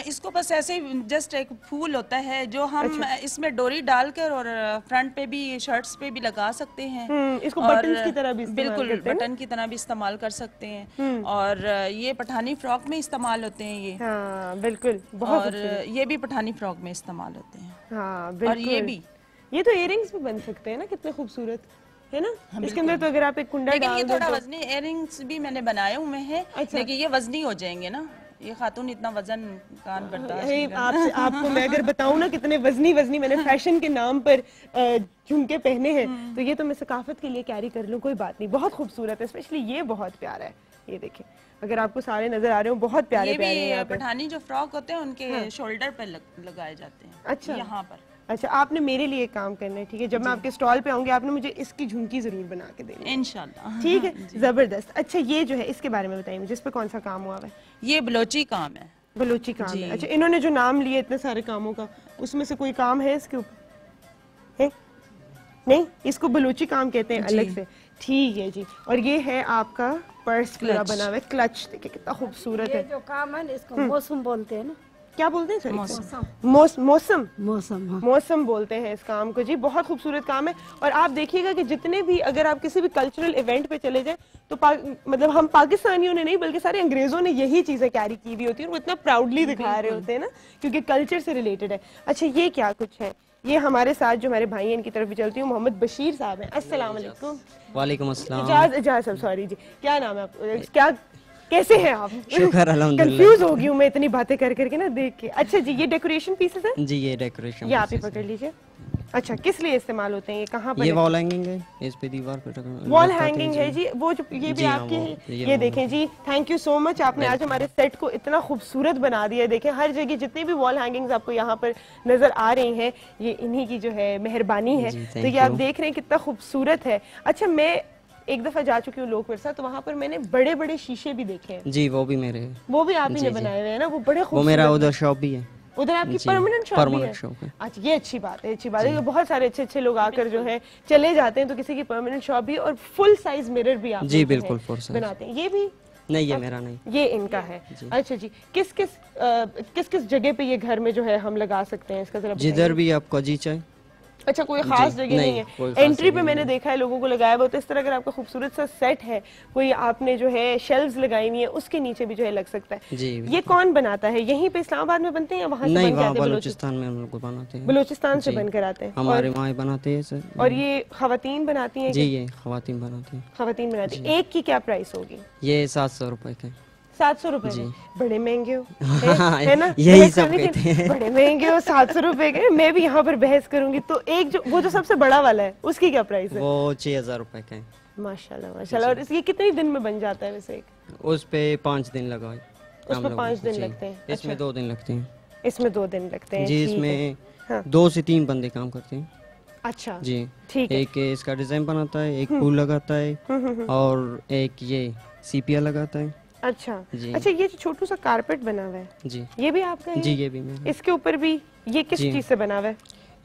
इसको बस ऐसे जस्ट एक फूल होता है जो हम इसमें डोरी डालकर और फ्रंट पे भी, शर्ट्स पे भी लगा सकते हैं। इसको बटन्स की तरह भी बिल्कुल बटन की तरह भी इस्तेमाल कर सकते हैं। और ये पठानी फ्रॉक में इस्तेमाल होते हैं ये। हाँ बिल्कुल, बहुत। और ये भी पठानी फ्रॉक में इस्तेमाल होते हैं। हाँ बिल्कुल। और ये भी, ये तो इयररिंग्स भी बन सकते हैं ना, कितने खूबसूरत है ना। इसके अंदर तो अगर आप एक कुंडा लेकिन डाल ये दो थोड़ा तो... वजनी इयररिंग्स भी मैंने बनाए हुए हैं। लेकिन ये वजनी हो जाएंगे ना, ये खातून इतना वजन कान बर्दाश्त। आपको मैं अगर बताऊं ना कितने वजनी मैंने फैशन के नाम पर झुमके पहने हैं, तो ये तो मैं सकाफत के लिए कैरी कर लूं, कोई बात नहीं। बहुत खूबसूरत है, स्पेशली ये बहुत प्यारा है। ये देखें, अगर आपको सारे नजर आ रहे हो, बहुत प्यारे प्यारे हैं। पठानी जो फ्रॉक होते हैं उनके शोल्डर पे लगाए जाते हैं। अच्छा, यहाँ पर। अच्छा, आपने मेरे लिए काम करना है, ठीक है। जब मैं आपके स्टॉल पे आऊंगी आपने मुझे इसकी झुमकी जरूर बना के देनी है, इंशाल्लाह। ठीक है, जबरदस्त। अच्छा, ये जो है इसके बारे में बताइए मुझे, इस पे कौन सा काम हुआ है? ये बलोची काम है। बलोची काम है। अच्छा, इन्होंने जो नाम लिए इतने सारे कामों का, उसमें से कोई काम है इसके ऊपर? है नहीं, इसको बलोची काम कहते हैं अलग से, ठीक है जी। और ये है आपका पर्स पूरा बना हुआ है, क्लच देखिए कितना खूबसूरत है। जो काम है इसको मौसम बोलते हैं ना। क्या बोलते हैं सर? मौसम। मौसम बोलते हैं इस काम को जी। बहुत खूबसूरत काम है। और आप देखिएगा कि जितने भी, अगर आप किसी भी कल्चरल इवेंट पे चले जाएं तो मतलब हम पाकिस्तानियों ने नहीं बल्कि सारे अंग्रेजों ने यही चीजें कैरी की हुई होती है और वो इतना प्राउडली दिखा रहे होते हैं ना, क्योंकि कल्चर से रिलेटेड है। अच्छा, ये क्या कुछ है? ये हमारे साथ जो हमारे भाई हैं इनकी तरफ भी चलती हूँ, मोहम्मद बशीर साहब हैं। अस्सलाम वालेकुम। वालेकुम अस्सलाम। इजाज़ साहब, सॉरी जी, क्या नाम है आपका? क्या कैसे हैं आप? शुक्र अल्हम्दुलिल्लाह। कंफ्यूज हो गई हूँ मैं इतनी बातें कर करके ना देख के। अच्छा जी, ये डेकोरेशन पीसेस हैं? जी ये डेकोरेशन ये आप ही पकड़ लीजिए। अच्छा, किस लिए इस्तेमाल होते हैं ये? कहाँ पर? ये वॉल हैंगिंग है, इस पे दीवार पे वॉल हैंगिंग है जी। वो जो ये भी जी हाँ, आपकी वो, है। ये ये देखें जी, थैंक यू सो मच, आपने आज हमारे सेट को इतना खूबसूरत बना दिया। देखें हर जगह जितनी भी वॉल हैंगिंग्स आपको यहाँ पर नजर आ रही हैं, ये इन्हीं की जो है मेहरबानी है। तो ये आप देख रहे हैं कितना खूबसूरत है। अच्छा, मैं एक दफा जा चुकी हूँ लोक विरसा, तो वहाँ पर मैंने बड़े बड़े शीशे भी देखे हैं। जी वो भी मेरे हैं। वो भी आप ही ने बनाए हुए हैं ना? वो बड़े खूबसूरत। वो मेरा उधर शॉप भी है। उधर आपकी जी, परमानेंट शॉप भी है? शॉप है। अच्छा, ये अच्छी बात है, अच्छी बात है। बहुत सारे अच्छे अच्छे लोग आकर जो है चले जाते हैं, तो किसी की परमानेंट शॉप भी, और फुल साइज मिरर भी आप जी बिल्कुल फुल साइज बनाते हैं। ये भी नहीं, ये मेरा नहीं, ये इनका है। अच्छा जी, किस किस जगह पे ये घर में जो है हम लगा सकते हैं इसका जरा जिधर भी आपको जी चाहे। अच्छा, कोई खास जगह नहीं है? एंट्री पे मैंने देखा है लोगों को लगाया हुआ, तो इस तरह अगर आपका खूबसूरत सा सेट है, कोई आपने जो है शेल्व्स लगाई हुई है, उसके नीचे भी जो है लग सकता है। जी ये कौन बनाता है? यहीं पे इस्लामाबाद में बनते हैं या वहाँ से नहीं, बन के वहाँ आते हैं? बलूचिस्तान में हम लोग बनाते हैं। बलूचिस्तान से बनकर आते हैं हमारे माँ बनाते हैं सर। और ये खवातीन बनाती हैं? जी ये खवातीन बनाती हैं। खवातीन बनाती हैं। एक की क्या प्राइस होगी? ये 700 रुपए का। 700 रुपए में? बड़े महंगे हो है ना? यही सब कहते हैं। बड़े महंगे हो, 700 रुपए के। मैं भी यहाँ पर बहस करूंगी। तो एक जो वो जो सबसे बड़ा वाला है, उसकी क्या प्राइस है? वो 6000 रुपए का है। माशाल्लाह माशाल्लाह। और ये कितने दिन में बन जाता है वैसे एक? उस पे 5 दिन लगाए। उसमें 5 दिन लगते हैं? इसमें 2 दिन लगते हैं। इसमें 2 दिन लगते हैं जी। इसमें 2 से 3 बंदे काम करते हैं। अच्छा जी ठीक है। एक इसका डिजाइन बनाता है, एक फूल लगाता है, और एक ये सीपिया लगाता है। अच्छा जी। अच्छा, ये जो छोटू सा कारपेट बना हुआ है, जी ये भी आपका है? जी ये भी मेरा। इसके ऊपर भी ये किस चीज से बना हुआ है?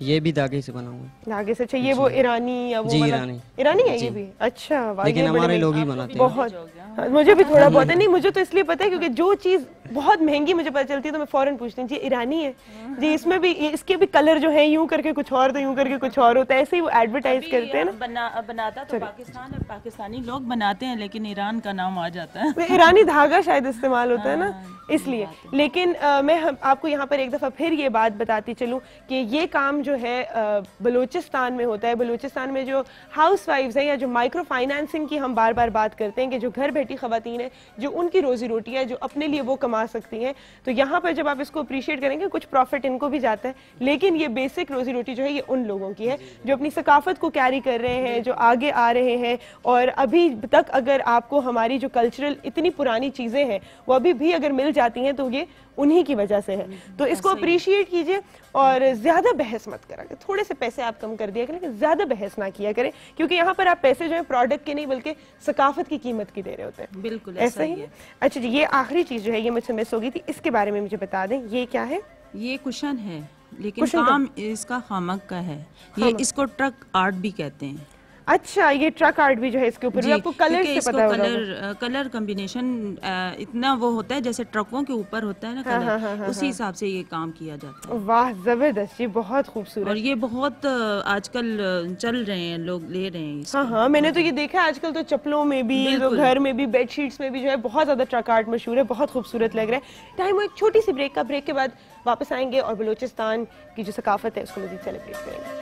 ये भी धागे से बना हुआ है। धागे से? अच्छा, ये वो ईरानी या वो जी, वाला? ईरानी है ये भी? अच्छा, वाह, लेकिन ये बड़े हमारे महंगे- लोग ही बनाते हैं। बहुत। हाँ, मुझे भी थोड़ा बहुत है। नहीं, मुझे तो इसलिए पता है क्योंकि जो चीज बहुत महंगी मुझे पता चलती है तो मैं फौरन पूछती हूँ जी ईरानी है जी, इसमें भी इसके भी कलर जो है यूं करके कुछ और, तो यूं करके कुछ और होता है। ऐसे ही वो एडवर्टाइज करते हैं ना। बनाता तो पाकिस्तान है, पाकिस्तानी लोग बनाते हैं, लेकिन ईरान का नाम आ जाता है। ईरानी धागा शायद इस्तेमाल होता है ना, इसलिए। लेकिन मैं आपको यहाँ पर एक दफ़ा फिर ये बात बताती चलूँ कि ये काम जो है बलूचिस्तान में होता है। बलूचिस्तान में जो हाउस वाइफ्स हैं या जो माइक्रो फाइनेंसिंग की हम बार बार बात करते हैं कि जो घर बैठी ख़वातीन है, जो उनकी रोजी रोटी है, जो अपने लिए वो कमा सकती हैं, तो यहाँ पर जब आप इसको अप्रिशिएट करेंगे कुछ प्रॉफिट इनको भी जाता है, लेकिन ये बेसिक रोजी रोटी जो है ये उन लोगों की है जो अपनी सकाफत को कैरी कर रहे हैं, जो आगे आ रहे हैं। और अभी तक अगर आपको हमारी जो कल्चरल इतनी पुरानी चीज़ें हैं वो अभी भी अगर मिल जाती हैं तो ये उन्हीं की वजह से है। तो इसको अप्रिशिएट कीजिए और ज़्यादा बहस मत करा करें। थोड़े से पैसे आप कम कर दिया करें, लेकिन ज़्यादा बहस ना किया करें, क्योंकि यहाँ पर आप पैसे जो है प्रोडक्ट के नहीं बल्कि सकाफत की कीमत की दे रहे होते हैं। बिल्कुल ऐसा ही है। अच्छा जी, ये आखिरी चीज़ जो है ये मुझसे मिस हो गई थी, इसके बारे में मुझे बता दें, ये क्या है? ये कुशन है, लेकिन काम इसका खामक का है। ये इसको ट्रक आर्ट भी कहते हैं। अच्छा, ये ट्रक आर्ट भी जो है इसके ऊपर आपको कलर से पता होगा। कलर कॉम्बिनेशन इतना वो होता है जैसे ट्रकों के ऊपर होता है ना कलर, उसी हिसाब से ये काम किया जाता है। वाह, जबरदस्त जी, बहुत खूबसूरत। और ये बहुत आजकल चल रहे हैं, लोग ले रहे हैं इसको। हाँ हाँ, मैंने तो ये देखा है आजकल तो चप्पलों में भी, तो घर में भी, बेडशीट्स में भी जो है बहुत ज्यादा ट्रक आर्ट मशहूर है, बहुत खूबसूरत लग रहा है। टाइम हो एक छोटी सी ब्रेक का, ब्रेक के बाद वापस आएंगे और बलूचिस्तान की जो सकाफत है उसको मजीद सेलिब्रेट करेंगे।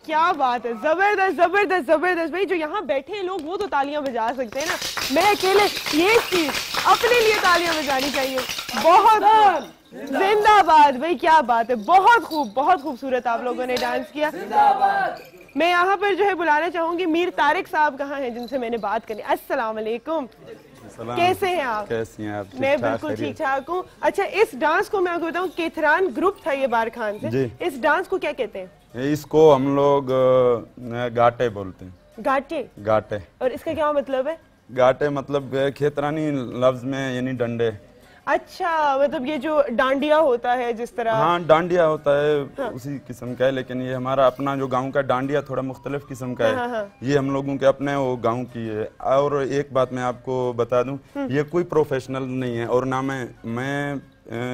क्या बात है, जबरदस्त जबरदस्त जबरदस्त। भाई जो यहाँ बैठे लोग वो तो तालियां बजा सकते हैं ना, मैं अकेले ये चीज अपने लिए तालियां बजानी चाहिए। बहुत जिंदाबाद भाई, क्या बात है, बहुत खूब, बहुत खूबसूरत आप लोगों ने डांस किया। मैं यहाँ पर जो है बुलाना चाहूंगी मीर तारिक साहब कहाँ हैं जिनसे मैंने बात करनी। अस्सलाम वालेकुम, कैसे हैं आप? कैसी हैं आप? मैं बिल्कुल ठीक ठाक हूँ। अच्छा, इस डांस को मैं आपको बताऊँ, केथरान ग्रुप था ये बार खान से, इस डांस को क्या कहते हैं? इसको हम लोग गाटे बोलते हैं। गाटे? गाटे। और इसका क्या मतलब है? गाटे मतलब खेतरानी लफ्ज में यानी डंडे। अच्छा, मतलब ये जो डांडिया होता है जिस तरह। हाँ, डांडिया होता है, हाँ। उसी किस्म का है, लेकिन ये हमारा अपना जो गांव का डांडिया थोड़ा मुख्तलिफ किस्म का है। हाँ, हाँ। ये हम लोगों के अपने वो गांव की है। और एक बात मैं आपको बता दूं, ये कोई प्रोफेशनल नहीं है और ना मैं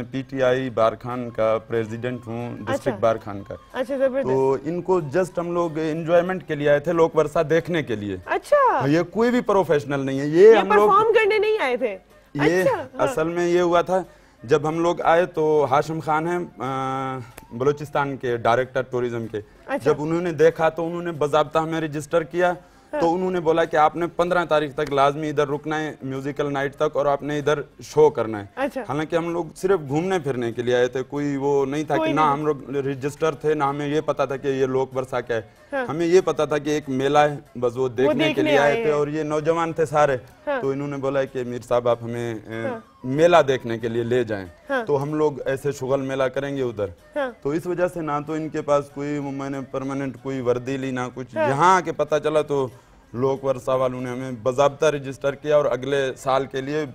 पीटीआई बारखान का प्रेसिडेंट हूँ, डिस्ट्रिक्ट बारखान का। अच्छा, तो इनको जस्ट हम लोग एंजॉयमेंट के लिए आए थे, लोक वर्षा देखने के लिए। अच्छा, ये कोई भी प्रोफेशनल नहीं है, ये हम लोग परफॉर्म करने नहीं आए थे। ये अच्छा, असल में ये हुआ था जब हम लोग आए तो हाशिम खान है बलूचिस्तान के डायरेक्टर टूरिज्म के। अच्छा। जब उन्होंने देखा तो उन्होंने बाज़ाब्ता हमें रजिस्टर किया। हाँ। तो उन्होंने बोला कि आपने 15 तारीख तक लाजमी इधर रुकना है म्यूजिकल नाइट तक और आपने इधर शो करना है। अच्छा। हालांकि हम लोग सिर्फ घूमने फिरने के लिए आए थे, कोई वो नहीं था कि ना हम लोग रजिस्टर थे ना हमें ये पता था कि ये लोक वर्षा क्या है। हाँ। हमें ये पता था कि एक मेला है, बस वो देखने के लिए आए थे। और ये नौजवान थे सारे। हाँ। तो इन्होंने बोला कि मीर साहब आप हमें मेला देखने के लिए ले जाएं। हाँ। तो हम लोग ऐसे शुगल मेला करेंगे उधर। हाँ। तो इस वजह से ना तो इनके पास कोई मैंने परमानेंट कोई वर्दी ली ना कुछ। हाँ। यहाँ आके पता चला तो लोक वर्षा वालों ने हमें बाज़ाब्ता रजिस्टर किया और अगले साल के लिए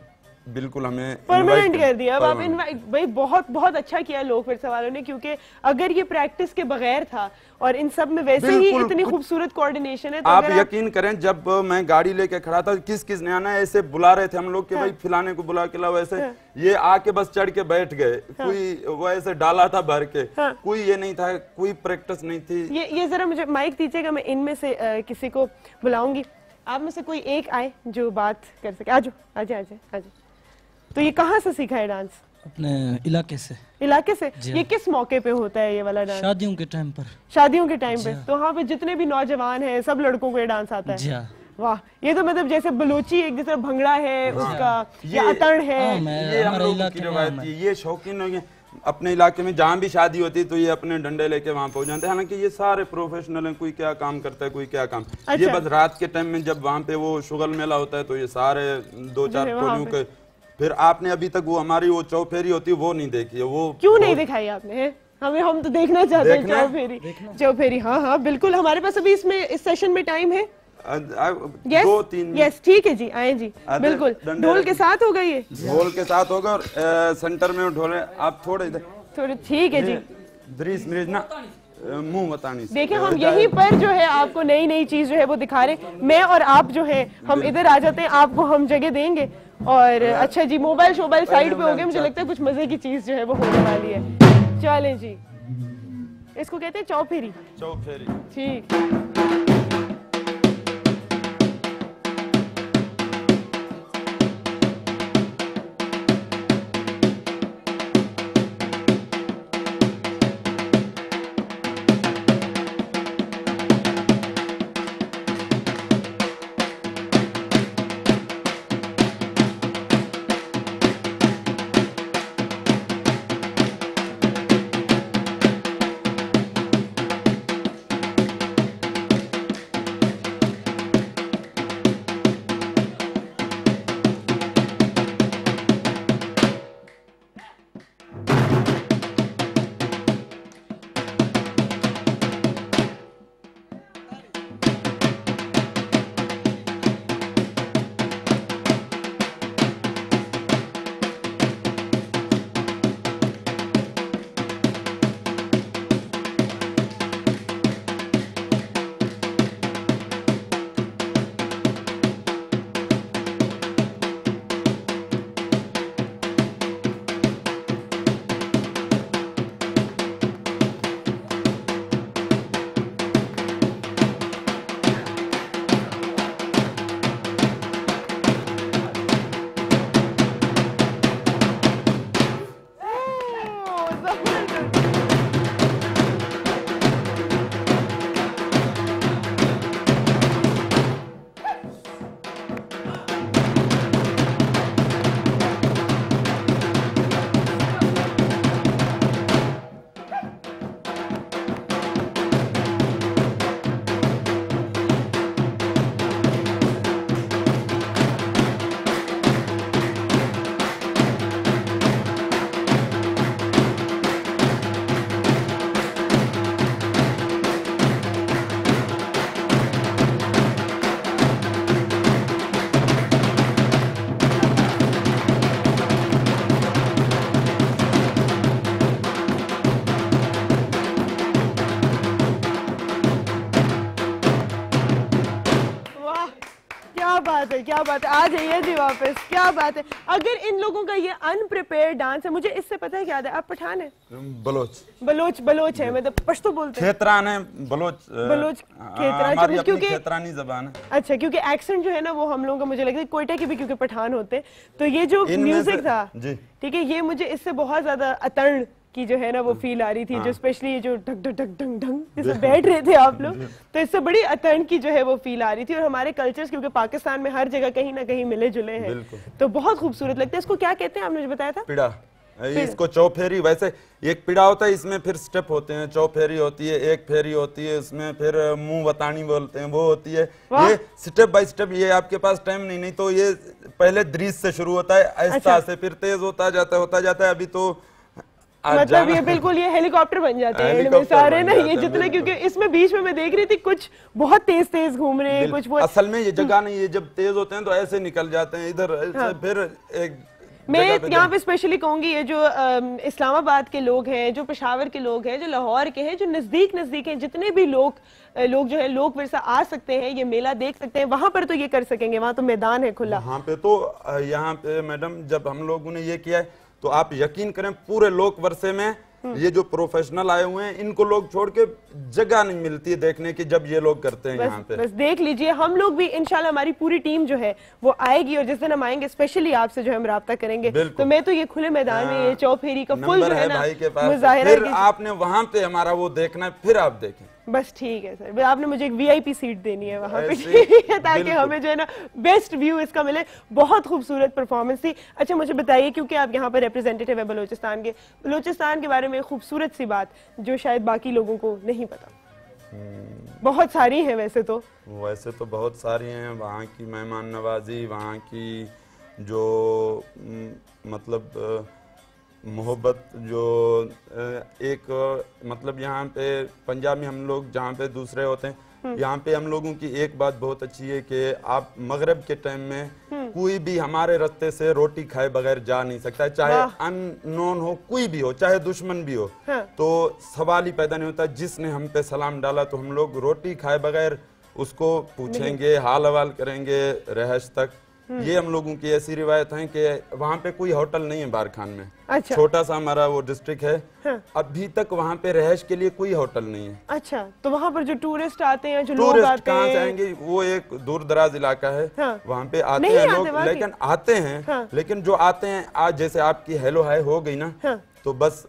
बिल्कुल हमें परमानेंट कर दिया। अब आप इनवाइट, भाई बहुत बहुत अच्छा किया लोक वर्षा वालों ने, क्योंकि अगर ये प्रैक्टिस के बगैर था और इन सब में वैसे ही इतनी खूबसूरत कोऑर्डिनेशन है तो आप यकीन करें जब मैं गाड़ी लेके खड़ा था किस किस ने आना है ऐसे बुला रहे थे हम लोग कि भाई फिलाने को बुला के लाओ ऐसे। ये आके बस चढ़ के बैठ गए। कोई वो ऐसे डाला था भर के। कोई ये नहीं था, कोई प्रैक्टिस नहीं थी। ये जरा मुझे माइक दीजिएगा, मैं इनमें से किसी को बुलाऊंगी। आप में से कोई एक आए जो बात कर सके। आजो आजे आजे आजे। तो ये कहाँ से सीखा है डांस? अपने इलाके से। इलाके से? ये किस मौके पे होता है ये वाला डांस? शादियों के टाइम पर। शादियों के टाइम पे? तो वहाँ पे जितने भी नौजवान हैं सब लड़कों को ये डांस आता है? जी हाँ। वाह, ये तो मतलब जैसे बलूची एक जैसे भंगड़ा है उसका या अतड़ है, ये हम लोगों की रवायत है। ये शौकीन अपने इलाके में जहाँ भी शादी होती है तो ये अपने डंडे लेके वहाँ पहुँच जाते हैं। हालांकि ये सारे प्रोफेशनल हैं, कोई क्या काम करता है कोई क्या काम। अच्छा। ये बस रात के टाइम में जब वहाँ पे वो शुगल मेला होता है तो ये सारे 2-4 टोलियों के। फिर आपने अभी तक वो हमारी वो चौफेरी होती है वो नहीं देखी है। वो क्यों नहीं दिखाई आपने? हम तो देखना चाहते हैं चौफेरी। चौफेरी, हाँ हाँ बिल्कुल, हमारे पास अभी इसमें इस सेशन में टाइम है। 2-3। यस ठीक है जी, आए जी बिल्कुल। ढोल के साथ होगा ये? ढोल के साथ होगा और सेंटर में ढोल आप थोड़े थोड़े ठीक है जी। दरीस मिर्ज ना मुंह बतानी। देखिए हम यहीं पर जो है आपको नई नई चीज जो है वो दिखा रहे। मैं और आप जो है हम इधर आ जाते हैं, आपको हम जगह देंगे। और अच्छा जी, मोबाइल शोबाइल साइड पे हो गए, मुझे लगता है कुछ मजे की चीज जो है वो होने वाली है। चले जी, इसको कहते हैं चौफेरी। चौफेरी ठीक। क्या बात है, क्या बात है। आ जाइए जी वापस, क्या बात है। अगर इन लोगों का ये अनप्रिपेयर्ड डांस है, मुझे इससे पता है क्या है, आप पठान है? बलोच है, मतलब पश्तो बोलते हैं। खेतरान है, बलोच खेतरान, क्योंकि खेतरानी जबान है। अच्छा, क्योंकि एक्सेंट जो है ना वो हम लोगों का, मुझे लगता है कोयटा के भी क्योंकि पठान होते हैं, तो ये जो म्यूजिक था, ठीक है, ये मुझे इससे बहुत ज्यादा अतड़ की जो है ना वो फील आ रही थी, जो स्पेशली ये जो ढक ढक ढक ढंग ढंग इसमें बैठ रहे थे आप लोग, तो इससे बड़ी अतड़ की जो है वो फील आ रही थी। और हमारे कल्चर्स क्योंकि पाकिस्तान में हर जगह कहीं ना कहीं मिले जुले हैं, तो बहुत खूबसूरत लगता है। इसको क्या कहते हैं आपने मुझे बताया था? पिड़ा। इसको चौफेरी, वैसे एक पिड़ा होता है, इसमें फिर स्टेप होते हैं, चौफेरी होती है, एक फेरी होती है, उसमें फिर मुंह बतानी बोलते हैं, वो होती है। ये स्टेप बाय स्टेप, ये आपके पास टाइम नहीं तो ये पहले दृश्य से शुरू होता है, ऐसा से फिर तेज होता जाता है। अभी तो मतलब ये बिल्कुल ये हेलीकॉप्टर बन जाते हैं इनमें सारे ना, ये जितने, क्योंकि इसमें बीच में मैं देख रही थी कुछ बहुत तेज घूम रहे हैं, कुछ असल में ये जगह नहीं है, जब तेज होते हैं तो ऐसे निकल जाते हैं इधर, फिर एक मैं यहाँ पे स्पेशली कहूंगी ये जो इस्लामाबाद के लोग हैं, जो पेशावर के लोग हैं, जो लाहौर के हैं, जो नजदीक हैं, जितने भी लोग जो है लोक विरसा आ सकते हैं, ये मेला देख सकते हैं, वहां पर तो ये कर सकेंगे, वहां तो मैदान है खुला। वहां पे तो यहाँ पे मैडम जब हम लोगों ने ये किया है तो आप यकीन करें पूरे लोक वर्षे में ये जो प्रोफेशनल आए हुए हैं इनको लोग छोड़ के जगह नहीं मिलती है देखने की, जब ये लोग करते हैं यहाँ पे। बस देख लीजिए, हम लोग भी इंशाल्लाह, हमारी पूरी टीम जो है वो आएगी, और जिस दिन हम आएंगे स्पेशली आपसे जो है हम राब्ता करेंगे। तो मैं तो ये खुले मैदान में ये चौफेरी का फुल जो है ना मुजाहिरा, फिर आपने वहाँ पे हमारा वो देखना है, फिर आप देखें। बस ठीक है सर, आपने मुझे एक वीआईपी सीट देनी है वहाँ पे, ठीक है, ताकि हमें जो है ना बेस्ट व्यू इसका मिले। बहुत खूबसूरत परफॉर्मेंस थी। अच्छा मुझे बताइए, क्योंकि आप यहाँ पर रिप्रेजेंटेटिव है बलूचिस्तान के बारे में खूबसूरत सी बात जो शायद बाकी लोगों को नहीं पता। बहुत सारी है वैसे तो बहुत सारी हैं। वहाँ की मेहमान नवाजी, वहाँ की जो मतलब मोहब्बत, जो एक मतलब यहाँ पे पंजाब में हम लोग जहाँ पे दूसरे होते हैं, यहाँ पे हम लोगों की एक बात बहुत अच्छी है कि आप मगरिब के टाइम में कोई भी हमारे रास्ते से रोटी खाए बगैर जा नहीं सकता है, चाहे अननोन हो, कोई भी हो, चाहे दुश्मन भी हो। तो सवाल ही पैदा नहीं होता, जिसने हम पे सलाम डाला तो हम लोग रोटी खाए बगैर उसको पूछेंगे, हाल हवाल करेंगे रहश तक। ये हम लोगों की ऐसी रिवायत है कि वहाँ पे कोई होटल नहीं है बारखान में। अच्छा। छोटा सा हमारा वो डिस्ट्रिक्ट है। हाँ। अभी तक वहाँ पे रहश के लिए कोई होटल नहीं है। अच्छा, तो वहाँ पर जो टूरिस्ट आते हैं, जो लोग आते हैं, कहाँ से आएंगे? वो एक दूर दराज इलाका है। हाँ। वहाँ पे आते हैं लोग, लेकिन आते हैं। हाँ। लेकिन जो आते हैं आज जैसे आपकी हेलो हाय हो गई ना। हाँ। तो बस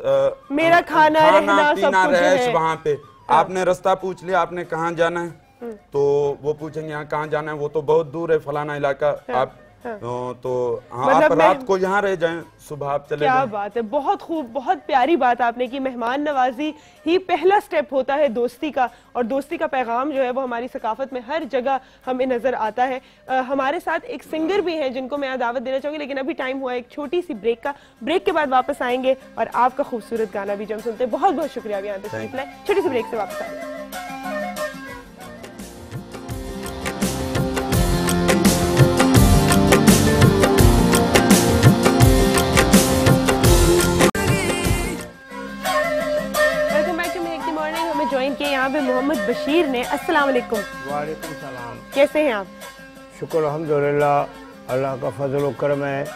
मेरा खाना पीना रहश वहाँ पे। आपने रास्ता पूछ लिया, आपने कहाँ जाना है, तो वो पूछेंगे यहाँ कहाँ जाना है, वो तो बहुत दूर है फलाना इलाका। आप तो मतलब आप रात को यहाँ रह जाएं, सुबह आप चले जाएं। क्या बात है, बहुत खूब, बहुत प्यारी बात आपने की। मेहमान नवाजी ही पहला स्टेप होता है दोस्ती का, और दोस्ती का पैगाम जो है वो हमारी सकाफत में हर जगह हमें नजर आता है। हमारे साथ एक सिंगर भी हैं जिनको मैं दावत देना चाहूंगी, लेकिन अभी टाइम हुआ एक छोटी सी ब्रेक का। ब्रेक के बाद वापस आएंगे और आपका खूबसूरत गाना भी जो हम सुनते हैं। बहुत बहुत शुक्रिया यहाँ तशरीफ लाए। छोटी सी ब्रेक से वापस आएंगे। ज्वाइन किए यहाँ पे मोहम्मद बशीर ने। अस्सलाम वालेकुम। वालेकुम सलाम। कैसे हैं आप? शुक्र अल्हम्दुलिल्लाह, अल्लाह का फजल व करम है।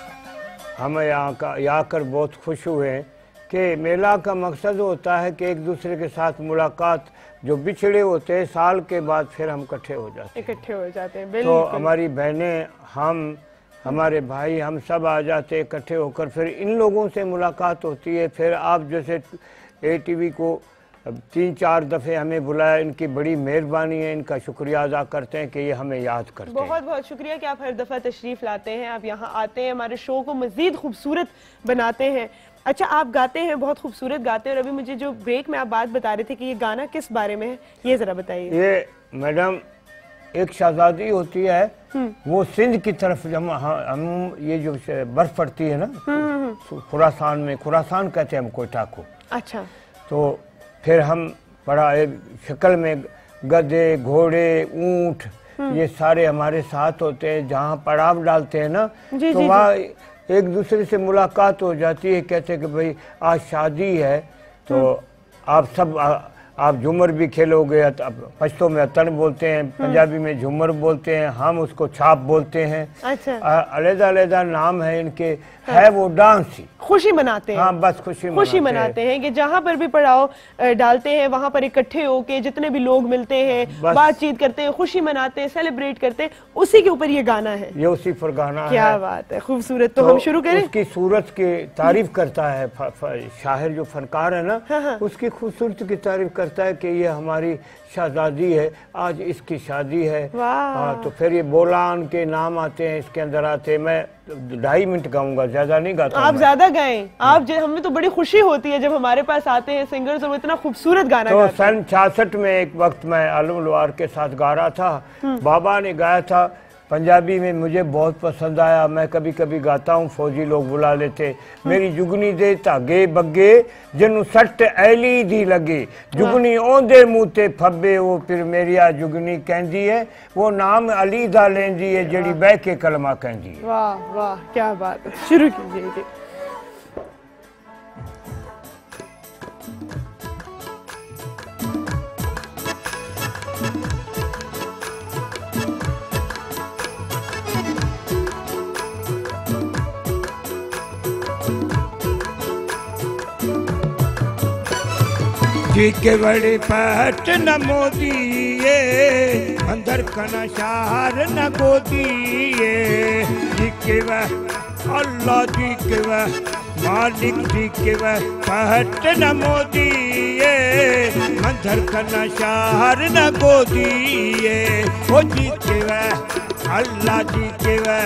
हम यहाँ कर बहुत खुश हुए हैं कि मेला का मकसद होता है कि एक दूसरे के साथ मुलाकात, जो बिछड़े होते हैं साल के बाद फिर हम इकट्ठे हो जाते हैं। तो हमारी बहनें, हम, हमारे भाई, हम सब आ जाते हैं इकट्ठे होकर, फिर इन लोगों से मुलाकात होती है। फिर आप जैसे ATV को 3-4 दफ़े हमें बुलाया, इनकी बड़ी मेहरबानी है, इनका शुक्रिया अदा करते हैं कि ये हमें याद करते हैं। बहुत बहुत शुक्रिया कि आप हर दफ़ा तशरीफ़ लाते हैं, आप यहाँ आते हैं, हमारे शो को मज़ीद खूबसूरत बनाते हैं। अच्छा, आप गाते हैं, बहुत खूबसूरत गाते हैं, और अभी मुझे जो ब्रेक में आप बात बता रहे थे कि ये गाना किस बारे में है, ये ज़रा बताइए। ये मैडम एक शहजादी होती है, वो सिंध की तरफ जब हम ये जो बर्फ पड़ती है ना खुरासान में, खुरासान कहते हैं हम कोयटा को। अच्छा। तो फिर हम बड़ा एक शक्ल में गधे, घोड़े, ऊंट, ये सारे हमारे साथ होते हैं। जहाँ पड़ाव डालते हैं ना, तो वहाँ एक दूसरे से मुलाकात हो जाती है। कहते हैं कि भाई आज शादी है, तो आप सब आप झूमर भी खेलोगे, पश्तो में अतन बोलते हैं, पंजाबी में झूमर बोलते हैं, हम उसको छाप बोलते हैं। अच्छा। अलग अलग नाम है इनके। हाँ। है वो डांस ही, खुशी मनाते हैं। हाँ बस खुशी मनाते हैं कि जहाँ पर भी पड़ाव डालते हैं वहाँ पर इकट्ठे होके जितने भी लोग मिलते हैं, बातचीत करते हैं, खुशी मनाते हैं, सेलिब्रेट करते हैं, उसी के ऊपर ये गाना है। ये उसी पर गाना है। क्या बात है, खूबसूरत। तो हम शुरू करें। उसकी सूरत की तारीफ करता है शाहिर, जो फनकार है ना, उसकी खूबसूरती की तारीफ करता है कि ये हमारी शहजादी है, आज इसकी शादी है। तो फिर ये बोलान के नाम आते हैं, इसके अंदर आते हैं। मैं 2.5 मिनट गाऊंगा, ज्यादा नहीं गाता। आप ज्यादा गाएं। आप हमें तो बड़ी खुशी होती है जब हमारे पास आते हैं सिंगर्स और वो इतना खूबसूरत गाना तो गाते हैं। सन 66 में एक वक्त मैं आलम लोहार के साथ गा रहा था, बाबा ने गाया था पंजाबी में, मुझे बहुत पसंद आया। मैं कभी कभी गाता हूँ, फौजी लोग बुला लेते। मेरी जुगनी दे धागे बग्गे जिन्नू सट ऐली दी लगे, जुगनी ओंदे मुँह ते फब्बे, वो फिर मेरी आ जुगनी कहंदी है, वो नाम अली दा लेंदी है जेड़ी बह के कलमा कहंदी है। वाह वाह, क्या बात है। शुरू कीजिए जी। जी के बड़े पहट न मोदिए, अंदर कना शहर न गोदिए, जी के वह अल्लाह जी के वह मालिक जी के वह पहट न मोदिए, अंदर कना शहर न गोदिए, ओ जी के वह अल्लाह जी के वह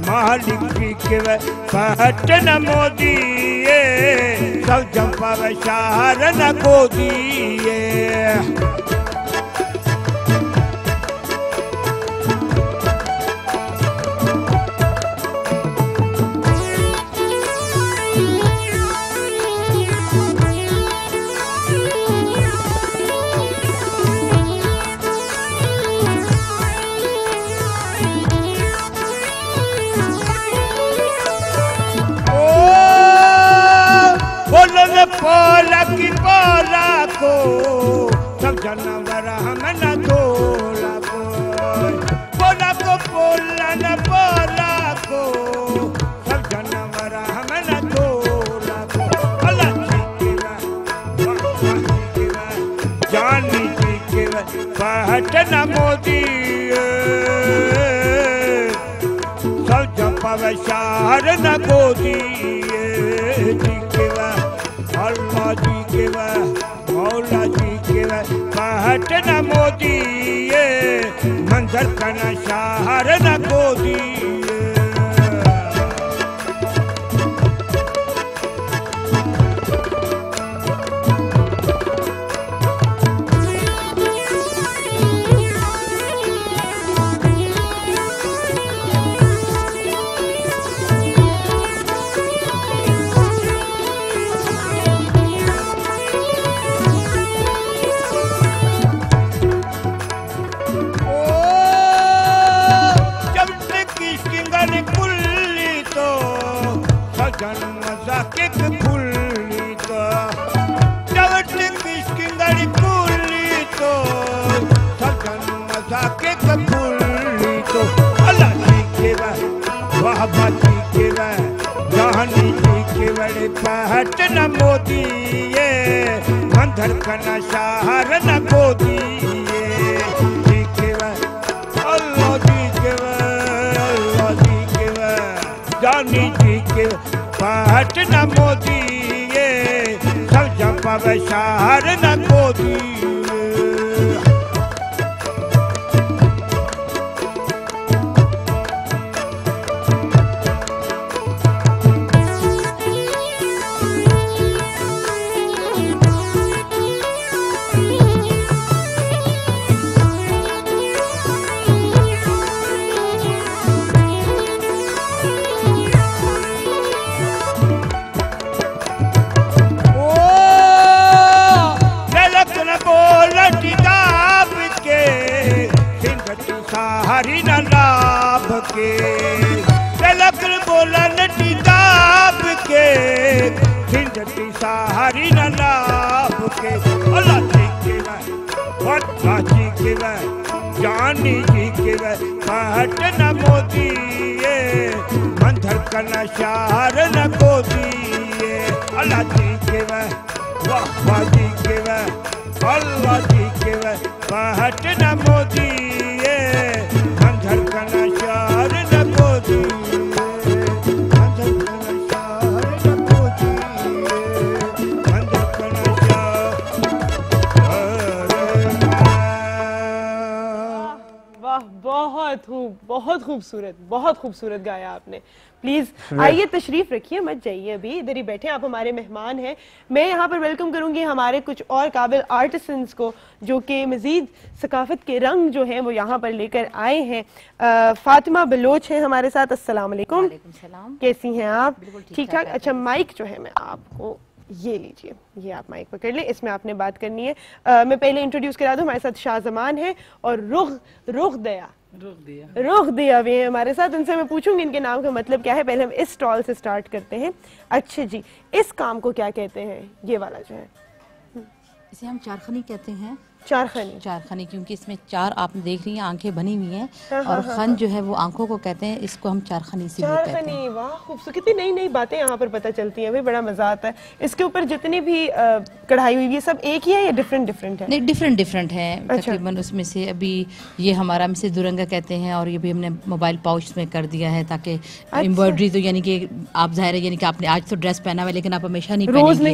मालिक जी के वह पहट न मोदिए, सब जंपा व शहर न गोदिए। पोला की पोला को सब जानवर हम न तोला को, पोला को पोला न पोला को सब जानवर हम न तोला को। अल्लाह जी के वह जानी जी के वह पहट न मोदी, सब जपा व शहर न गोदी, अल्लाह जी के वह मौला जी के वह पहट न मोदिए, मंजर का न शहर न गोदिए। पहट न मोदिए, मंधर कना शहर न गोदिए, जी के वह अल्लाह जी के वह अल्लाह जी के वह जानी जी के पहट न मोदिए, सब जपा व शहर न गोदिए। हरी न लाभ के तिलक बोलन किताब के, जिंदगी सारी न लाभ के, अल्लाह जी के वह जी के वह जानी जी के वह महट न मोदी ये मंथर का नशार न गोदी ये अल्लाह जी के वह वाह जी के वह अल्लाह जी के वह महट न मोदी ये मंथर का नशार न गोदी बहुत खूबसूरत गाया आपने। प्लीज आइए, तशरीफ रखिए, मत जाइए, अभी इधर ही बैठे, आप हमारे मेहमान हैं। मैं यहाँ पर वेलकम करूंगी हमारे कुछ और काबिल आर्टिसंस को जो कि मजीद सकाफत के रंग जो हैं वो यहाँ पर लेकर आए हैं। फातिमा बलोच हैं हमारे साथ। अस्सलाम वालेकुम। कैसी हैं आप? ठीक ठाक। अच्छा, माइक जो है मैं आपको ये लीजिए, ये आप माइक पकड़ लें, इसमें आपने बात करनी है। मैं पहले इंट्रोड्यूस करा दूं, हमारे साथ शाहजमान है और रुख दिया भी है हमारे साथ। उनसे मैं पूछूंगी इनके नाम का मतलब क्या है। पहले हम इस स्टॉल से स्टार्ट करते हैं। अच्छा जी, इस काम को क्या कहते हैं? ये वाला जो है इसे हम चारखनी कहते हैं। चारखनी क्योंकि इसमें चार आपने देख रही हैं आंखें बनी हुई हैं और खन जो है वो आंखों को कहते हैं। इसको हम चारखनी से कहते हैं। वाह, खूबसूरत, कितनी नई नई बातें यहाँ पर पता चलती हैं, भाई बड़ा मजा आता है। इसके ऊपर जितनी भी कढ़ाई हुई है सब एक ही है या डिफरेंट है? नहीं, डिफरेंट है तकरीबन। उसमें से अभी ये हमारा मिसे दुरंगा कहते हैं और ये भी हमने मोबाइल पाउच में कर दिया है ताकि एम्ब्रॉयडरी तो यानी कि आप जाहिर है यानी कि आपने आज तो ड्रेस पहना हुआ लेकिन आप हमेशा नहीं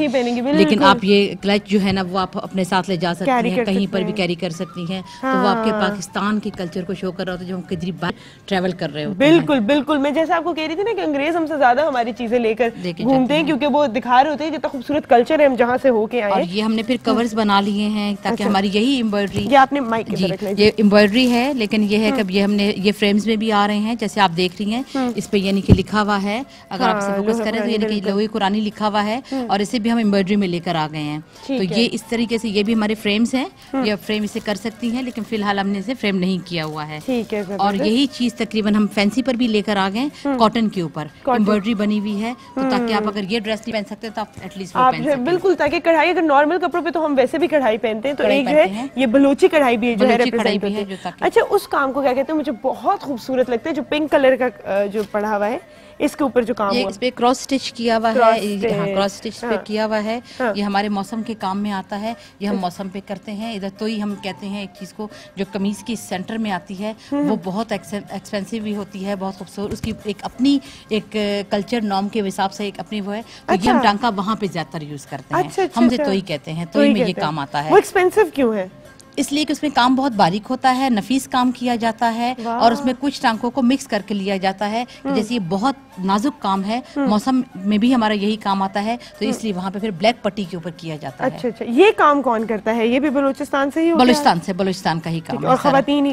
पहनेंगे, लेकिन आप ये क्लच जो है ना वो आप अपने साथ ले जा सकते हैं, कहीं पर भी कैरी कर सकती हैं। तो वो आपके पाकिस्तान के कल्चर को शो कर रहा होता है जो हम कितनी बार ट्रैवल कर रहे हो। बिल्कुल। मैं जैसे आपको कह रही थी ना कि अंग्रेज हमसे ज्यादा हमारी चीजें लेकर घूमते हैं क्योंकि वो दिखा रहे होते हैं कितना खूबसूरत कल्चर है हम जहाँ से होके आए। और ये हमने फिर कवर्स बना लिए हैं ताकि हमारी यही एम्ब्रॉयडरी, ये आपने माइक के तरफ रखना, ये एम्ब्रॉयडरी है लेकिन ये है कि ये हमने ये फ्रेम्स में भी आ रहे हैं जैसे आप देख रही हैं। इस पे यानी कि लिखा हुआ है, अगर आप इसे फोकस करें तो यानी कि लोहे कुरानी लिखा हुआ है और इसे भी हम एम्ब्रॉयडरी में लेकर आ गए हैं। तो ये इस तरीके से ये भी हमारे फ्रेम्स हैं, ये फ्रेम इसे कर सकती हैं लेकिन फिलहाल हमने इसे फ्रेम नहीं किया हुआ है। ठीक है। और यही चीज तकरीबन हम फैंसी पर भी लेकर आ गए, कॉटन के ऊपर एम्ब्रॉयडरी बनी हुई है तो ताकि आप अगर ये ड्रेस नहीं पहन सकते तो आप एटलीस्ट वो पहन सकते। बिल्कुल, ताकि कढ़ाई अगर नॉर्मल कपड़ों पे तो हम वैसे भी कढ़ाई पहनते हैं तो एक जो है ये बलोची कढ़ाई भी जो है रिप्रेजेंट होती है। अच्छा, उस काम को क्या कहते हैं? मुझे बहुत खूबसूरत लगता है जो पिंक कलर का जो पढ़ा हुआ है इसके ऊपर जो काम हुआ, इस पे क्रॉस स्टिच किया हुआ है, क्रॉस स्टिच पे किया हुआ है। ये हमारे मौसम के काम में आता है, ये हम मौसम पे करते हैं। इधर तो ही हम कहते हैं एक चीज को जो कमीज की सेंटर में आती है वो बहुत एक्सपेंसिव भी होती है, बहुत खूबसूरत, उसकी एक अपनी एक कल्चर नॉर्म के हिसाब से एक अपनी वो है। तो ये हम टांका वहाँ पे ज्यादातर यूज करते हैं। हमसे तो ही कहते हैं, तो ही में ये काम आता है। वो एक्सपेंसिव क्यों है? इसलिए कि उसमें काम बहुत बारीक होता है, नफीस काम किया जाता है और उसमें कुछ टांकों को मिक्स करके लिया जाता है। जैसे ये बहुत नाजुक काम है, मौसम में भी हमारा यही काम आता है तो इसलिए वहाँ पे फिर ब्लैक पट्टी के ऊपर किया जाता है। अच्छा, ये काम कौन करता है? ये भी बलूचिस्तान से ही होता है? बलूचिस्तान का ही काम है और खवातीन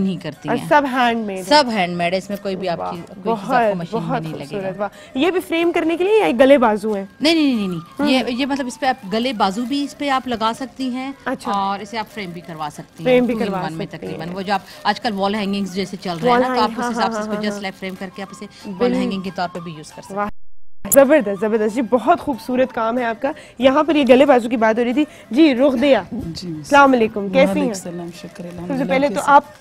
ही करती हैं। सब हैंडमेड है, इसमें कोई भी आपकी मशीन में नहीं लगेगा। ये भी फ्रेम करने के लिए या गले बाजू है? नहीं, ये मतलब इस पे आप गले बाजू भी इस पे आप लगा सकती हैं और इसे आप फ्रेम करवा सकती हैं में तकरीबन। वो जो आप आजकल वॉल हैंगिंग्स जैसे चल रहे हैं ना, तो आप उस हिसाब से इसको जस्ट लाइक फ्रेम करके आप इसे वॉल हैंगिंग के तौर पे भी यूज कर सकते हैं। जबरदस्त जी, बहुत खूबसूरत काम है आपका। यहाँ पर ये गले बाजू की बात हो रही थी जी। रुख दिया, अस्सलाम वालेकुम, कैसी हैं? सबसे पहले तो आप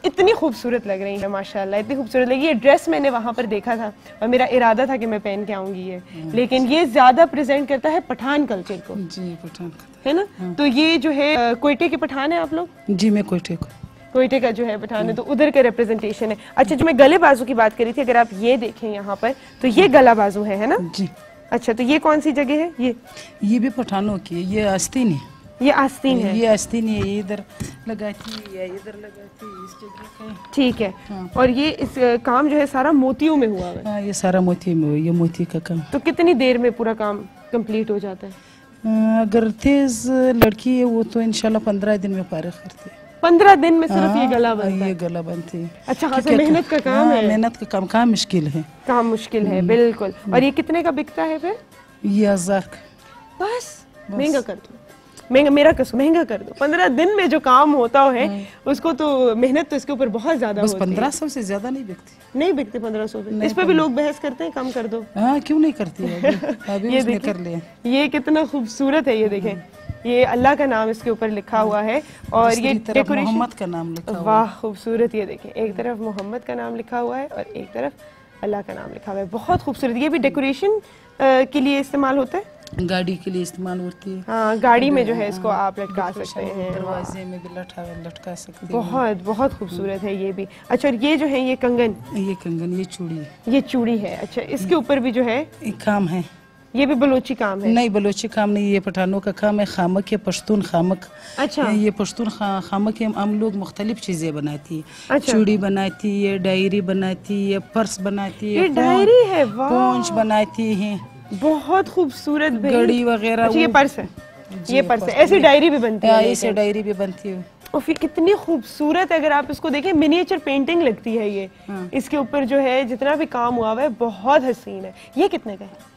इतनी खूबसूरत लग रही है माशाल्लाह, इतनी खूबसूरत लगी। ये ड्रेस मैंने वहाँ पर देखा था और मेरा इरादा था कि मैं पहन के आऊंगी ये, लेकिन ये ज्यादा प्रेजेंट करता है पठान कल्चर को। जी, पठान है ना? तो ये जो है कोयटे के पठान है आप लोग? जी, मैं कोयटे का जो है पठान है तो उधर का रिप्रेजेंटेशन है। अच्छा, जो मैं गले बाजू की बात करी थी, अगर आप ये देखें यहाँ पर तो ये गला बाजू है ना जी। अच्छा, तो ये कौन सी जगह है? ये भी पठानों की है, ये आस्तीन है। ये आस्तीन है, ये आस्तीन है, ये इधर लगाती है, इधर लगाती है, इस जगह का। ठीक है। और ये इस काम जो है सारा मोतियों में हुआ है? हाँ, ये सारा मोती में हुआ, ये मोती का काम। तो कितनी देर में पूरा काम कंप्लीट हो जाता है? अगर तेज लड़की है वो तो इंशाल्लाह 15 दिन में फारिग करती है। 15 दिन में सिर्फ ये गला बनता है? ये गला बनती है। अच्छा, खासा मेहनत का काम है। मेहनत का काम मुश्किल है। काम मुश्किल है, बिल्कुल। और ये कितने का बिकता है फिर? ये 1000 का। बस महंगा कर दो, मेरा कसम, महंगा कर दो। 15 दिन में जो काम होता है उसको तो मेहनत तो इसके ऊपर बहुत ज्यादा होती है। 1500 से ज्यादा नहीं बिकते 1500 पे। इस पे भी लोग बहस करते हैं कम कर दो। हाँ, क्यों नहीं करती है? अभी ये कर लिया। ये कितना खूबसूरत है, ये देखें, ये अल्लाह का नाम इसके ऊपर लिखा हुआ है और ये डेकोरेशन मोहम्मद का नाम लिखा हुआ है। वाह खूबसूरत, ये देखें एक तरफ मोहम्मद का नाम लिखा हुआ है और एक तरफ अल्लाह का नाम लिखा हुआ है, बहुत खूबसूरत। ये भी डेकोरेशन के लिए इस्तेमाल होता है, गाड़ी के लिए इस्तेमाल होती है। हाँ, गाड़ी में जो है इसको आप लटका सकते हैं, दरवाजे में भी लटका सकते हैं। बहुत बहुत खूबसूरत है ये भी। अच्छा, और ये जो है ये कंगन, ये कंगन, ये चूड़ी, ये चूड़ी है। अच्छा, इसके ऊपर भी जो है काम है, ये भी बलोची काम है? नहीं, बलोची काम नहीं, ये पठानों का काम है, खामक है, पश्तून खामक। अच्छा, ये पश्तून खामक है। हम लोग मुख्तलिफ चीजें बनाती है। अच्छा। चूड़ी बनाती है, डायरी बनाती है, पर्स बनाती है, ये डायरी है, पोंछ बनाती है, बहुत खूबसूरत घड़ी वगैरह। अच्छा, ये पर्स है, ये पर्स है। ऐसी डायरी भी बनती है? ऐसी डायरी भी बनती है। और फिर कितनी खूबसूरत, अगर आप इसको देखें मिनिएचर पेंटिंग लगती है ये। इसके ऊपर जो है जितना भी काम हुआ हुआ है बहुत हसीन है। ये कितने का है?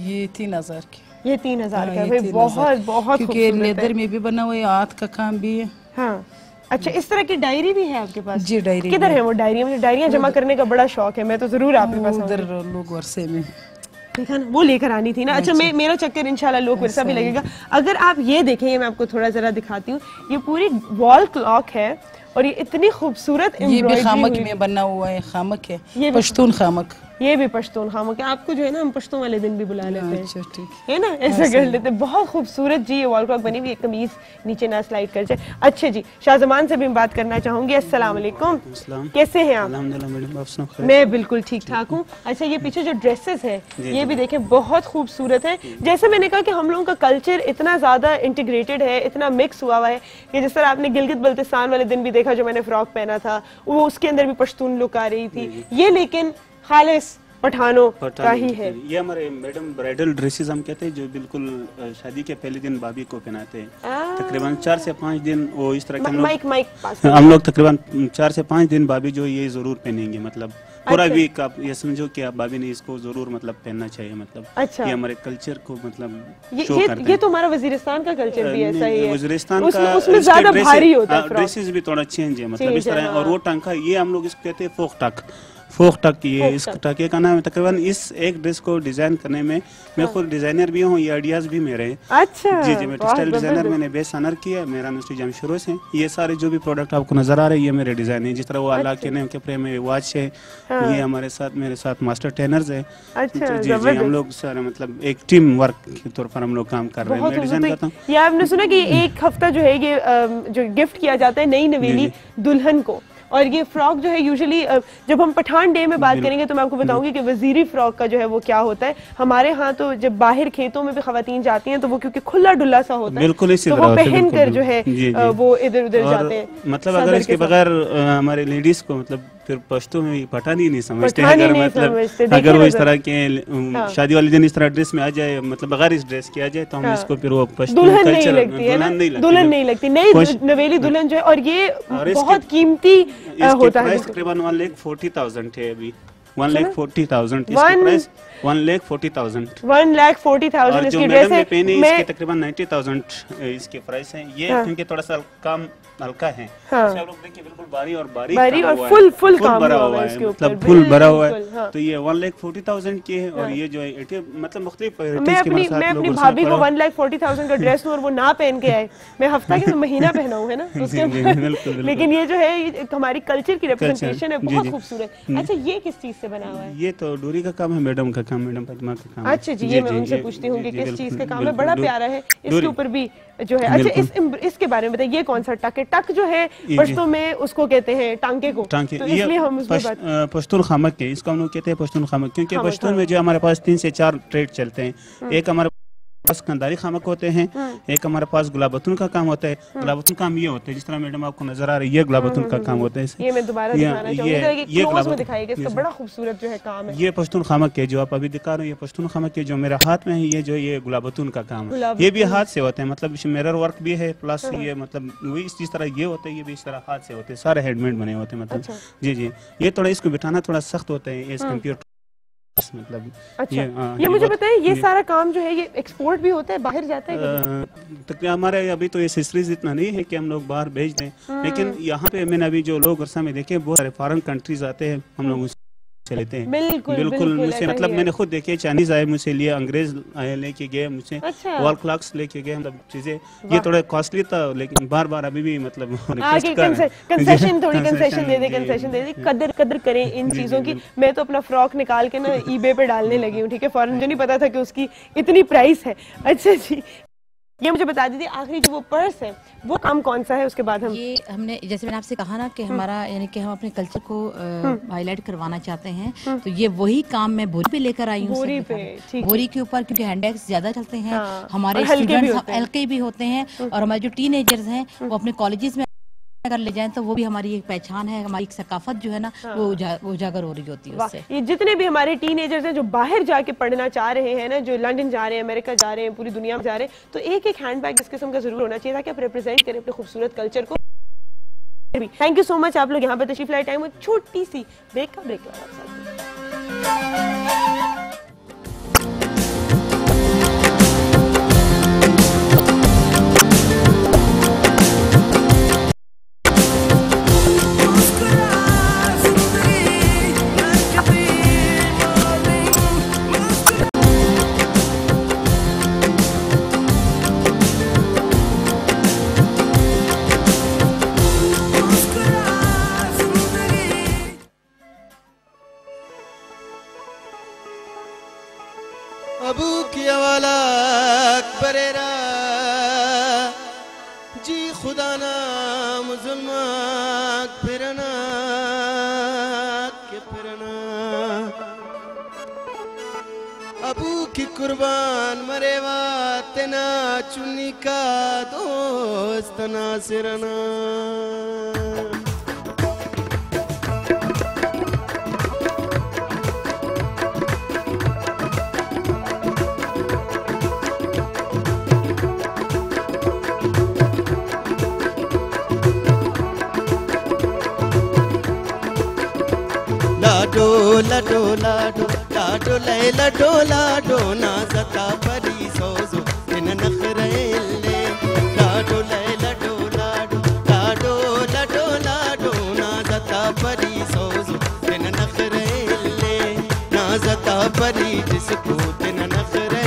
ये 3000 की। ये 3000 का है, बहुत बहुत क्योंकि लेदर में भी बना हुआ है, हाथ का काम भी है। हाँ, अच्छा, इस तरह की डायरी भी है आपके पास? जी, डायरी। किधर है वो डायरी? मुझे डायरियाँ जमा करने का बड़ा शौक है, मैं तो जरूर आपके पास उधर लोग वर्षे में, ठीक है ना, वो लेकर आनी थी ना। अच्छा, मेरा चक्कर इंशाल्लाह लोग वर्षा भी लगेगा। अगर आप ये देखें, ये मैं आपको थोड़ा जरा दिखाती हूँ, ये पूरी वॉल क्लॉक है और ये इतनी खूबसूरत ये भी खामक में बना हुआ है, खामक है, ये पश्तून खामक। ये भी पश्तून खामक है। आपको जो है ना हम पश्तून वाले दिन भी बुला लेते हैं। अच्छा, ठीक है ना, ऐसा कर लेते हैं। बहुत खूबसूरत जी ये वॉल क्लॉक बनी हुई है, कमीज नीचे ना स्लाइड कर जाए। अच्छा जी, शाहजमान से भी मैं बात करना चाहूंगी। अस्सलाम वालेकुम, कैसे हैं आप? अल्हम्दुलिल्लाह, मैं बिल्कुल ठीक ठाक हूँ। अच्छा, ये पीछे जो ड्रेसेस है ये भी देखें बहुत खूबसूरत है। जैसे मैंने कहा कि हम लोगों का कल्चर इतना ज्यादा इंटीग्रेटेड है, इतना मिक्स हुआ है कि जिस तरह आपने गिलगित बल्तिस्तान वाले दिन भी देखा, जो मैंने फ्रॉक पहना था, वो उसके अंदर भी पश्तून लुक आ रही थी। ये लेकिन खालिस पठानों का ही है। ये हमारे मैडम ब्राइडल ड्रेसेस हम कहते हैं, जो बिल्कुल शादी के पहले दिन भाभी को पहनाते हैं। तकरीबन 4 से 5 दिन वो इस तरह के हम लोग तकरीबन 4 से 5 दिन भाभी जो ये जरूर पहनेंगे, मतलब पूरा वीक आप ये समझो कि आप भाभी ने इसको जरूर मतलब पहनना चाहिए, मतलब अच्छा। ये हमारे कल्चर को मतलब ये तो हमारा वजीरिस्तान का कल्चर भी ऐसा ही है। वजीरिस्तान का उसमें ज्यादा भारी होता है, ड्रेसेस भी थोड़ा चेंज है, मतलब इस तरह। और वो टांका, ये हम लोग इसको कहते हैं फोक टक, फोक टक। ये इस टाके का नाम है। तकरीबन इस एक ड्रेस को डिजाइन करने में मैं खुद डिजाइनर भी हूँ, ये आइडियाज भी मेरे हैं। अच्छा, जी, मैं टेक्सटाइल डिजाइनर, मैंने बेस ऑनर किया, मेरा इंस्टीट्यूट शुरू से। ये सारे जो भी प्रोडक्ट आपको नजर आ रहे हैं ये मेरे डिजाइन है। जिस तरह वो अल्लाह के नेम के प्रेम में वॉच है, ये हमारे साथ मेरे साथ मास्टर ट्रेनर्स है। जी, हम लोग सारे मतलब एक टीम वर्क के तौर पर हम लोग काम कर रहे हैं। मैं डिजाइन करता हूँ। ये आपने सुना कि एक हफ्ता जो है ये जो गिफ्ट किया जाता है नई नवेली दुल्हन को, और ये फ्रॉक जो है यूजुअली जब हम पठान डे में बात करेंगे तो मैं आपको बताऊंगी कि वजीरी फ्रॉक का जो है वो क्या होता है। हमारे यहाँ तो जब बाहर खेतों में भी खवातीन जाती हैं तो वो क्योंकि खुला डुल्ला सा होता है, बिल्कुल इसी तो वो पहन कर जो है वो इधर उधर जाते हैं। मतलब अगर इसके बगैर हमारे लेडीज को मतलब फिर पश्तो में पठान ही नहीं समझते, अगर मतलब अगर वो इस तरह के शादी वाले दिन इस तरह ड्रेस में आ जाए, मतलब बगैर इस ड्रेस के आ जाए तो हम इसको फिर वो दुल्हन नहीं लगती है, दुल्हन नहीं लगती, नई नवेली दुल्हन जो है। और ये बहुत कीमती होता है। तकरीबन 1,40,000 है अभी, 1,40,000 इसकी प्राइस, 1,40,000 1,40,000 इसकी ड्रेस है। इसके तकरीबन 90,000 इसके प्राइस है। ये क्योंकि थोड़ा सा कम हल्का है, आप लोग देखिए बिल्कुल बारी और फुल काम हुआ है इसके ऊपर, मतलब फुल भरा हुआ है। तो ये 1,40,000 की है। और ये जो है मतलब मुख्तलिफ मैं अपनी भाभी को 1,40,000 का ड्रेस दूं और वो ना पहन के आए, मैं हफ्ता के महीना पहनाऊं, है ना, उसके लेकिन ये जो है हमारी कल्चर की रिप्रेजेंटेशन है, बहुत खूबसूरत। अच्छा, ये किस चीज से बना हुआ है? ये तो डोरी का काम है, मैडम का काम, मैडम पद्मा का काम। अच्छा जी, ये मैं उनसे पूछती हूँ कि किस चीज का काम है, बड़ा प्यारा है। इसके ऊपर भी जो है, अच्छा इसके बारे में बताइए, ये कौन सा टक है? टक जो है पश्तो में उसको कहते हैं टांके को, तो इसलिए हम उसमें बात पश्तून खामक के, इसको हम लोग कहते हैं पश्तून खामक, क्योंकि पश्तून में जो हमारे पास 3 से 4 ट्रेड चलते हैं। एक हमारे पास कंदारी खामक होते हैं, एक हमारे पास गुलाबतुन का काम होता है। गुलाबतुन काम ये होता है जिस तरह मैडम आपको नजर आ रही है, ये गुलाबतुन का काम होता है। ये मैं दोबारा दिखाना चाहूंगी, ये क्लोज में दिखाइएगा, इसका बड़ा खूबसूरत जो है काम है। ये पश्तून खामक के जो आप अभी दिखा रहे हो, ये पश्तून खामक के जो मेरे हाथ में है, ये जो ये गुलाबतुन का काम है, ये भी हाथ से होते हैं, मतलब मिरर वर्क भी है, प्लस ये मतलब वही इस तरह ये होता है, ये भी इस तरह हाथ से होते हैं, सारे हैंडमेड बने होते हैं, मतलब जी। ये थोड़ा इसको बिठाना थोड़ा सख्त होता है, इस कंप्यूटर मतलब। अच्छा, ये मुझे बताइए, ये सारा काम जो है ये एक्सपोर्ट भी होता है, बाहर जाता है? तो हमारे अभी तो ये एसेसरीज इतना नहीं है कि हम लोग बाहर भेज दें, लेकिन यहाँ पे मैंने अभी जो लोग वर्षा में देखे बहुत सारे फॉरेन कंट्रीज आते हैं हम लोग लेते हैं। बिल्कुल मुझसे मतलब मैंने खुद देखे, चाइनीज आए मुझसे लिए, अंग्रेज आए लेके गए मुझसे, वॉल क्लॉक्स लेके गए, मतलब चीजें ये थोड़ा कॉस्टली था लेकिन बार बार अभी भी मतलब कंसेशन थोड़ी कंसेशन दे दे, कदर करें इन चीजों की। मैं तो अपना फ्रॉक निकाल के ना ईबे पे डालने लगी हूँ, ठीक है, फौरन, मुझे नहीं पता था कि उसकी इतनी प्राइस है। अच्छा जी, ये मुझे बता दीजिए आखिरी जो वो पर्स है वो काम कौन सा है, उसके बाद हम ये हमने जैसे मैंने आपसे कहा ना कि हमारा यानी कि हम अपने कल्चर को हाईलाइट करवाना चाहते हैं, तो ये वही काम मैं बोरी पे लेकर आई हूँ, बोरी के ऊपर, क्योंकि हैंडबैग्स ज्यादा चलते हैं, हमारे स्टूडेंट्स हल्के भी होते हैं और हमारे जो टीनेजर्स हैं वो अपने कॉलेजेस में अगर ले जाएं तो वो भी हमारी एक पहचान है, हमारी एक सकाफत जो है ना वो उजागर हो रही होती है उससे। ये जितने भी हमारे टीनेजर्स हैं जो बाहर जाके पढ़ना चाह रहे हैं ना, जो लंदन जा रहे हैं, अमेरिका जा रहे हैं, पूरी दुनिया में जा रहे हैं, तो एक एक हैंडबैग इस किस्म का जरूर होना चाहिए ताकि आप रिप्रेजेंट करें अपने खूबसूरत कल्चर को। थैंक यू सो मच आप लोग यहाँ पर तशरीफ लाए। टाइम छोटी सी ब्रेक का ब्रेक अबू किया वाला अकबरेरा जी खुदा ना मुसलमान फिरना के फिरना अबू की कुर्बान मरेवा तेना चुन्नी का दोस्त ना सिरना लाडो लाडो लाडो लाडो लय लाडो लाडो नाज़ता परी सोज़ो इन नखरेले लाडो लय लाडो लाडो लाडो लाडो लाडो नाज़ता परी सोज़ो इन नखरेले नाज़ता परी जिसको इन नखरेले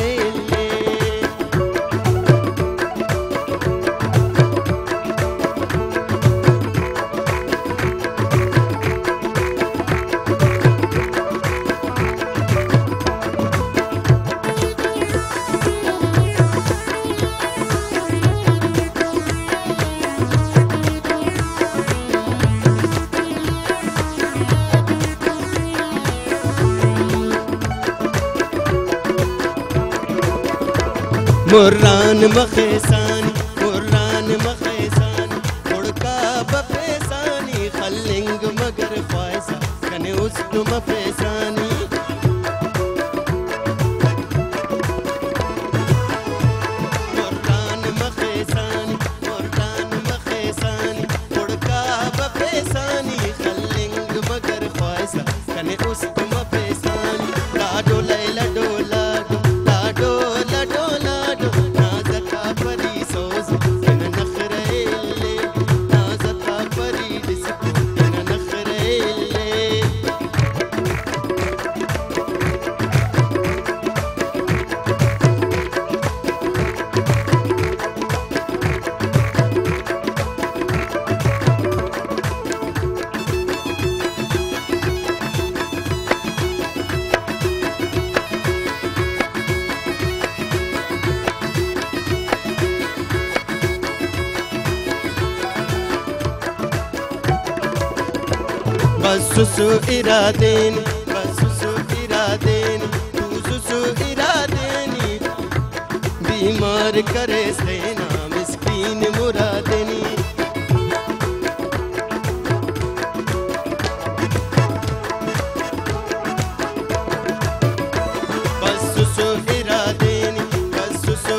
मुर्रान मखेसानी उड़का बफेसानी खलिंग मगर ख्वाइसा कने उसको मफेसानी मुर्रान मखेसानी उड़का बफेसानी खलिंग मगर ख्वाइसा कने उसको मफेसानी लाडो लैला डोला लाडो लाडो लाडो नाज़ता परी सोज़ो इन नखरेले नाज़ता परी जिसको इन नखरेले बसुसु इरादेनी तुसुसु इरादेनी बीमार करे सेना मिस्कीन मुरादेनी बसुसु इरादेनी तुसुसु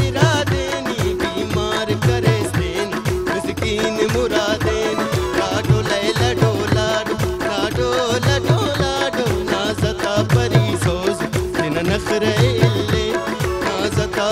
इरादेनी बीमार करे सेना मिस्कीन मुरादेनी लाडो लैला लाडो लाडो लाडो नाज़ता परी सोज़ो इन नखरेले नाज़ता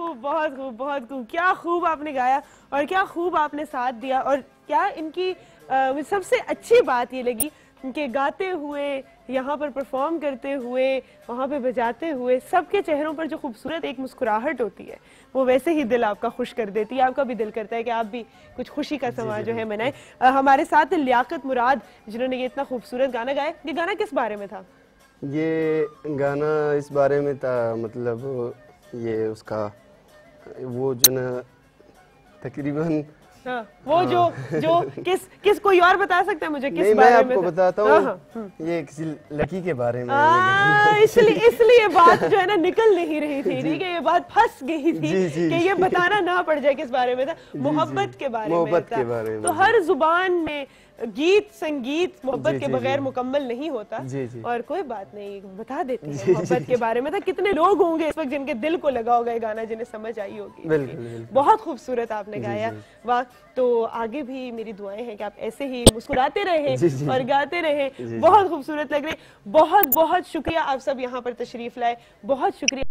खूब, बहुत खूब, बहुत खूब। क्या खूब आपने गाया और क्या खूब आपने साथ दिया। और क्या इनकी सबसे अच्छी बात ये लगी कि गाते हुए, यहाँ पर परफॉर्म करते हुए, वहाँ पे बजाते हुए, सबके चेहरों पर जो खूबसूरत एक मुस्कुराहट होती है वो वैसे ही दिल आपका खुश कर देती है। आपका भी दिल करता है कि आप भी कुछ खुशी का समा जो है मनाएं। हमारे साथ लियाकत मुराद जिन्होंने ये इतना खूबसूरत गाना गाया। ये गाना किस बारे में था? ये गाना इस बारे में था, मतलब ये उसका वो जो ना तकरीबन वो जो किस कोई और बता सकता है मुझे किस नहीं, बारे मैं में आपको बताता हूँ। ये किसी लड़की के बारे में इसलिए बात जो है ना निकल नहीं रही थी, ठीक है, ये बात फंस गई थी कि ये बताना ना पड़ जाए किस बारे में था। मोहब्बत के बारे में था। तो हर जुबान में गीत संगीत मोहब्बत के बगैर मुकम्मल नहीं होता। और कोई बात नहीं, बता देते हैं मोहब्बत के बारे में था। कितने लोग होंगे इस वक्त जिनके दिल को लगा होगा ये गाना, जिन्हें समझ आई होगी। बहुत खूबसूरत आपने गाया, वाह। तो आगे भी मेरी दुआएं हैं कि आप ऐसे ही मुस्कुराते रहें और गाते रहें। बहुत खूबसूरत लग रहे। बहुत बहुत शुक्रिया आप सब यहाँ पर तशरीफ लाए। बहुत शुक्रिया,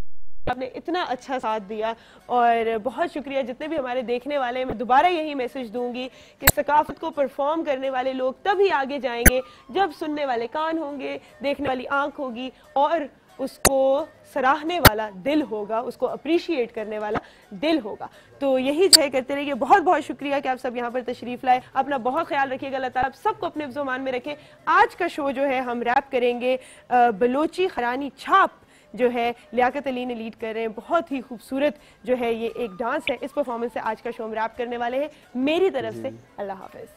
आपने इतना अच्छा साथ दिया। और बहुत शुक्रिया जितने भी हमारे देखने वाले हैं। मैं दोबारा यही मैसेज दूंगी कि सकाफत को परफॉर्म करने वाले लोग तभी आगे जाएंगे जब सुनने वाले कान होंगे, देखने वाली आंख होगी और उसको सराहने वाला दिल होगा, उसको अप्रिशिएट करने वाला दिल होगा। तो यही जो है करते रहिए। बहुत बहुत शुक्रिया कि आप सब यहाँ पर तशरीफ लाए। अपना बहुत ख्याल रखिएगा। अल्लाह ताला आप सबको अपने ज़ुबान में रखें। आज का शो जो है हम रैप करेंगे बलोची खरानी छाप जो है लियाकत अली ने लीड कर रहे हैं। बहुत ही खूबसूरत जो है ये एक डांस है। इस परफॉर्मेंस से आज का शो हम रैप करने वाले हैं। मेरी तरफ से अल्लाह हाफिज।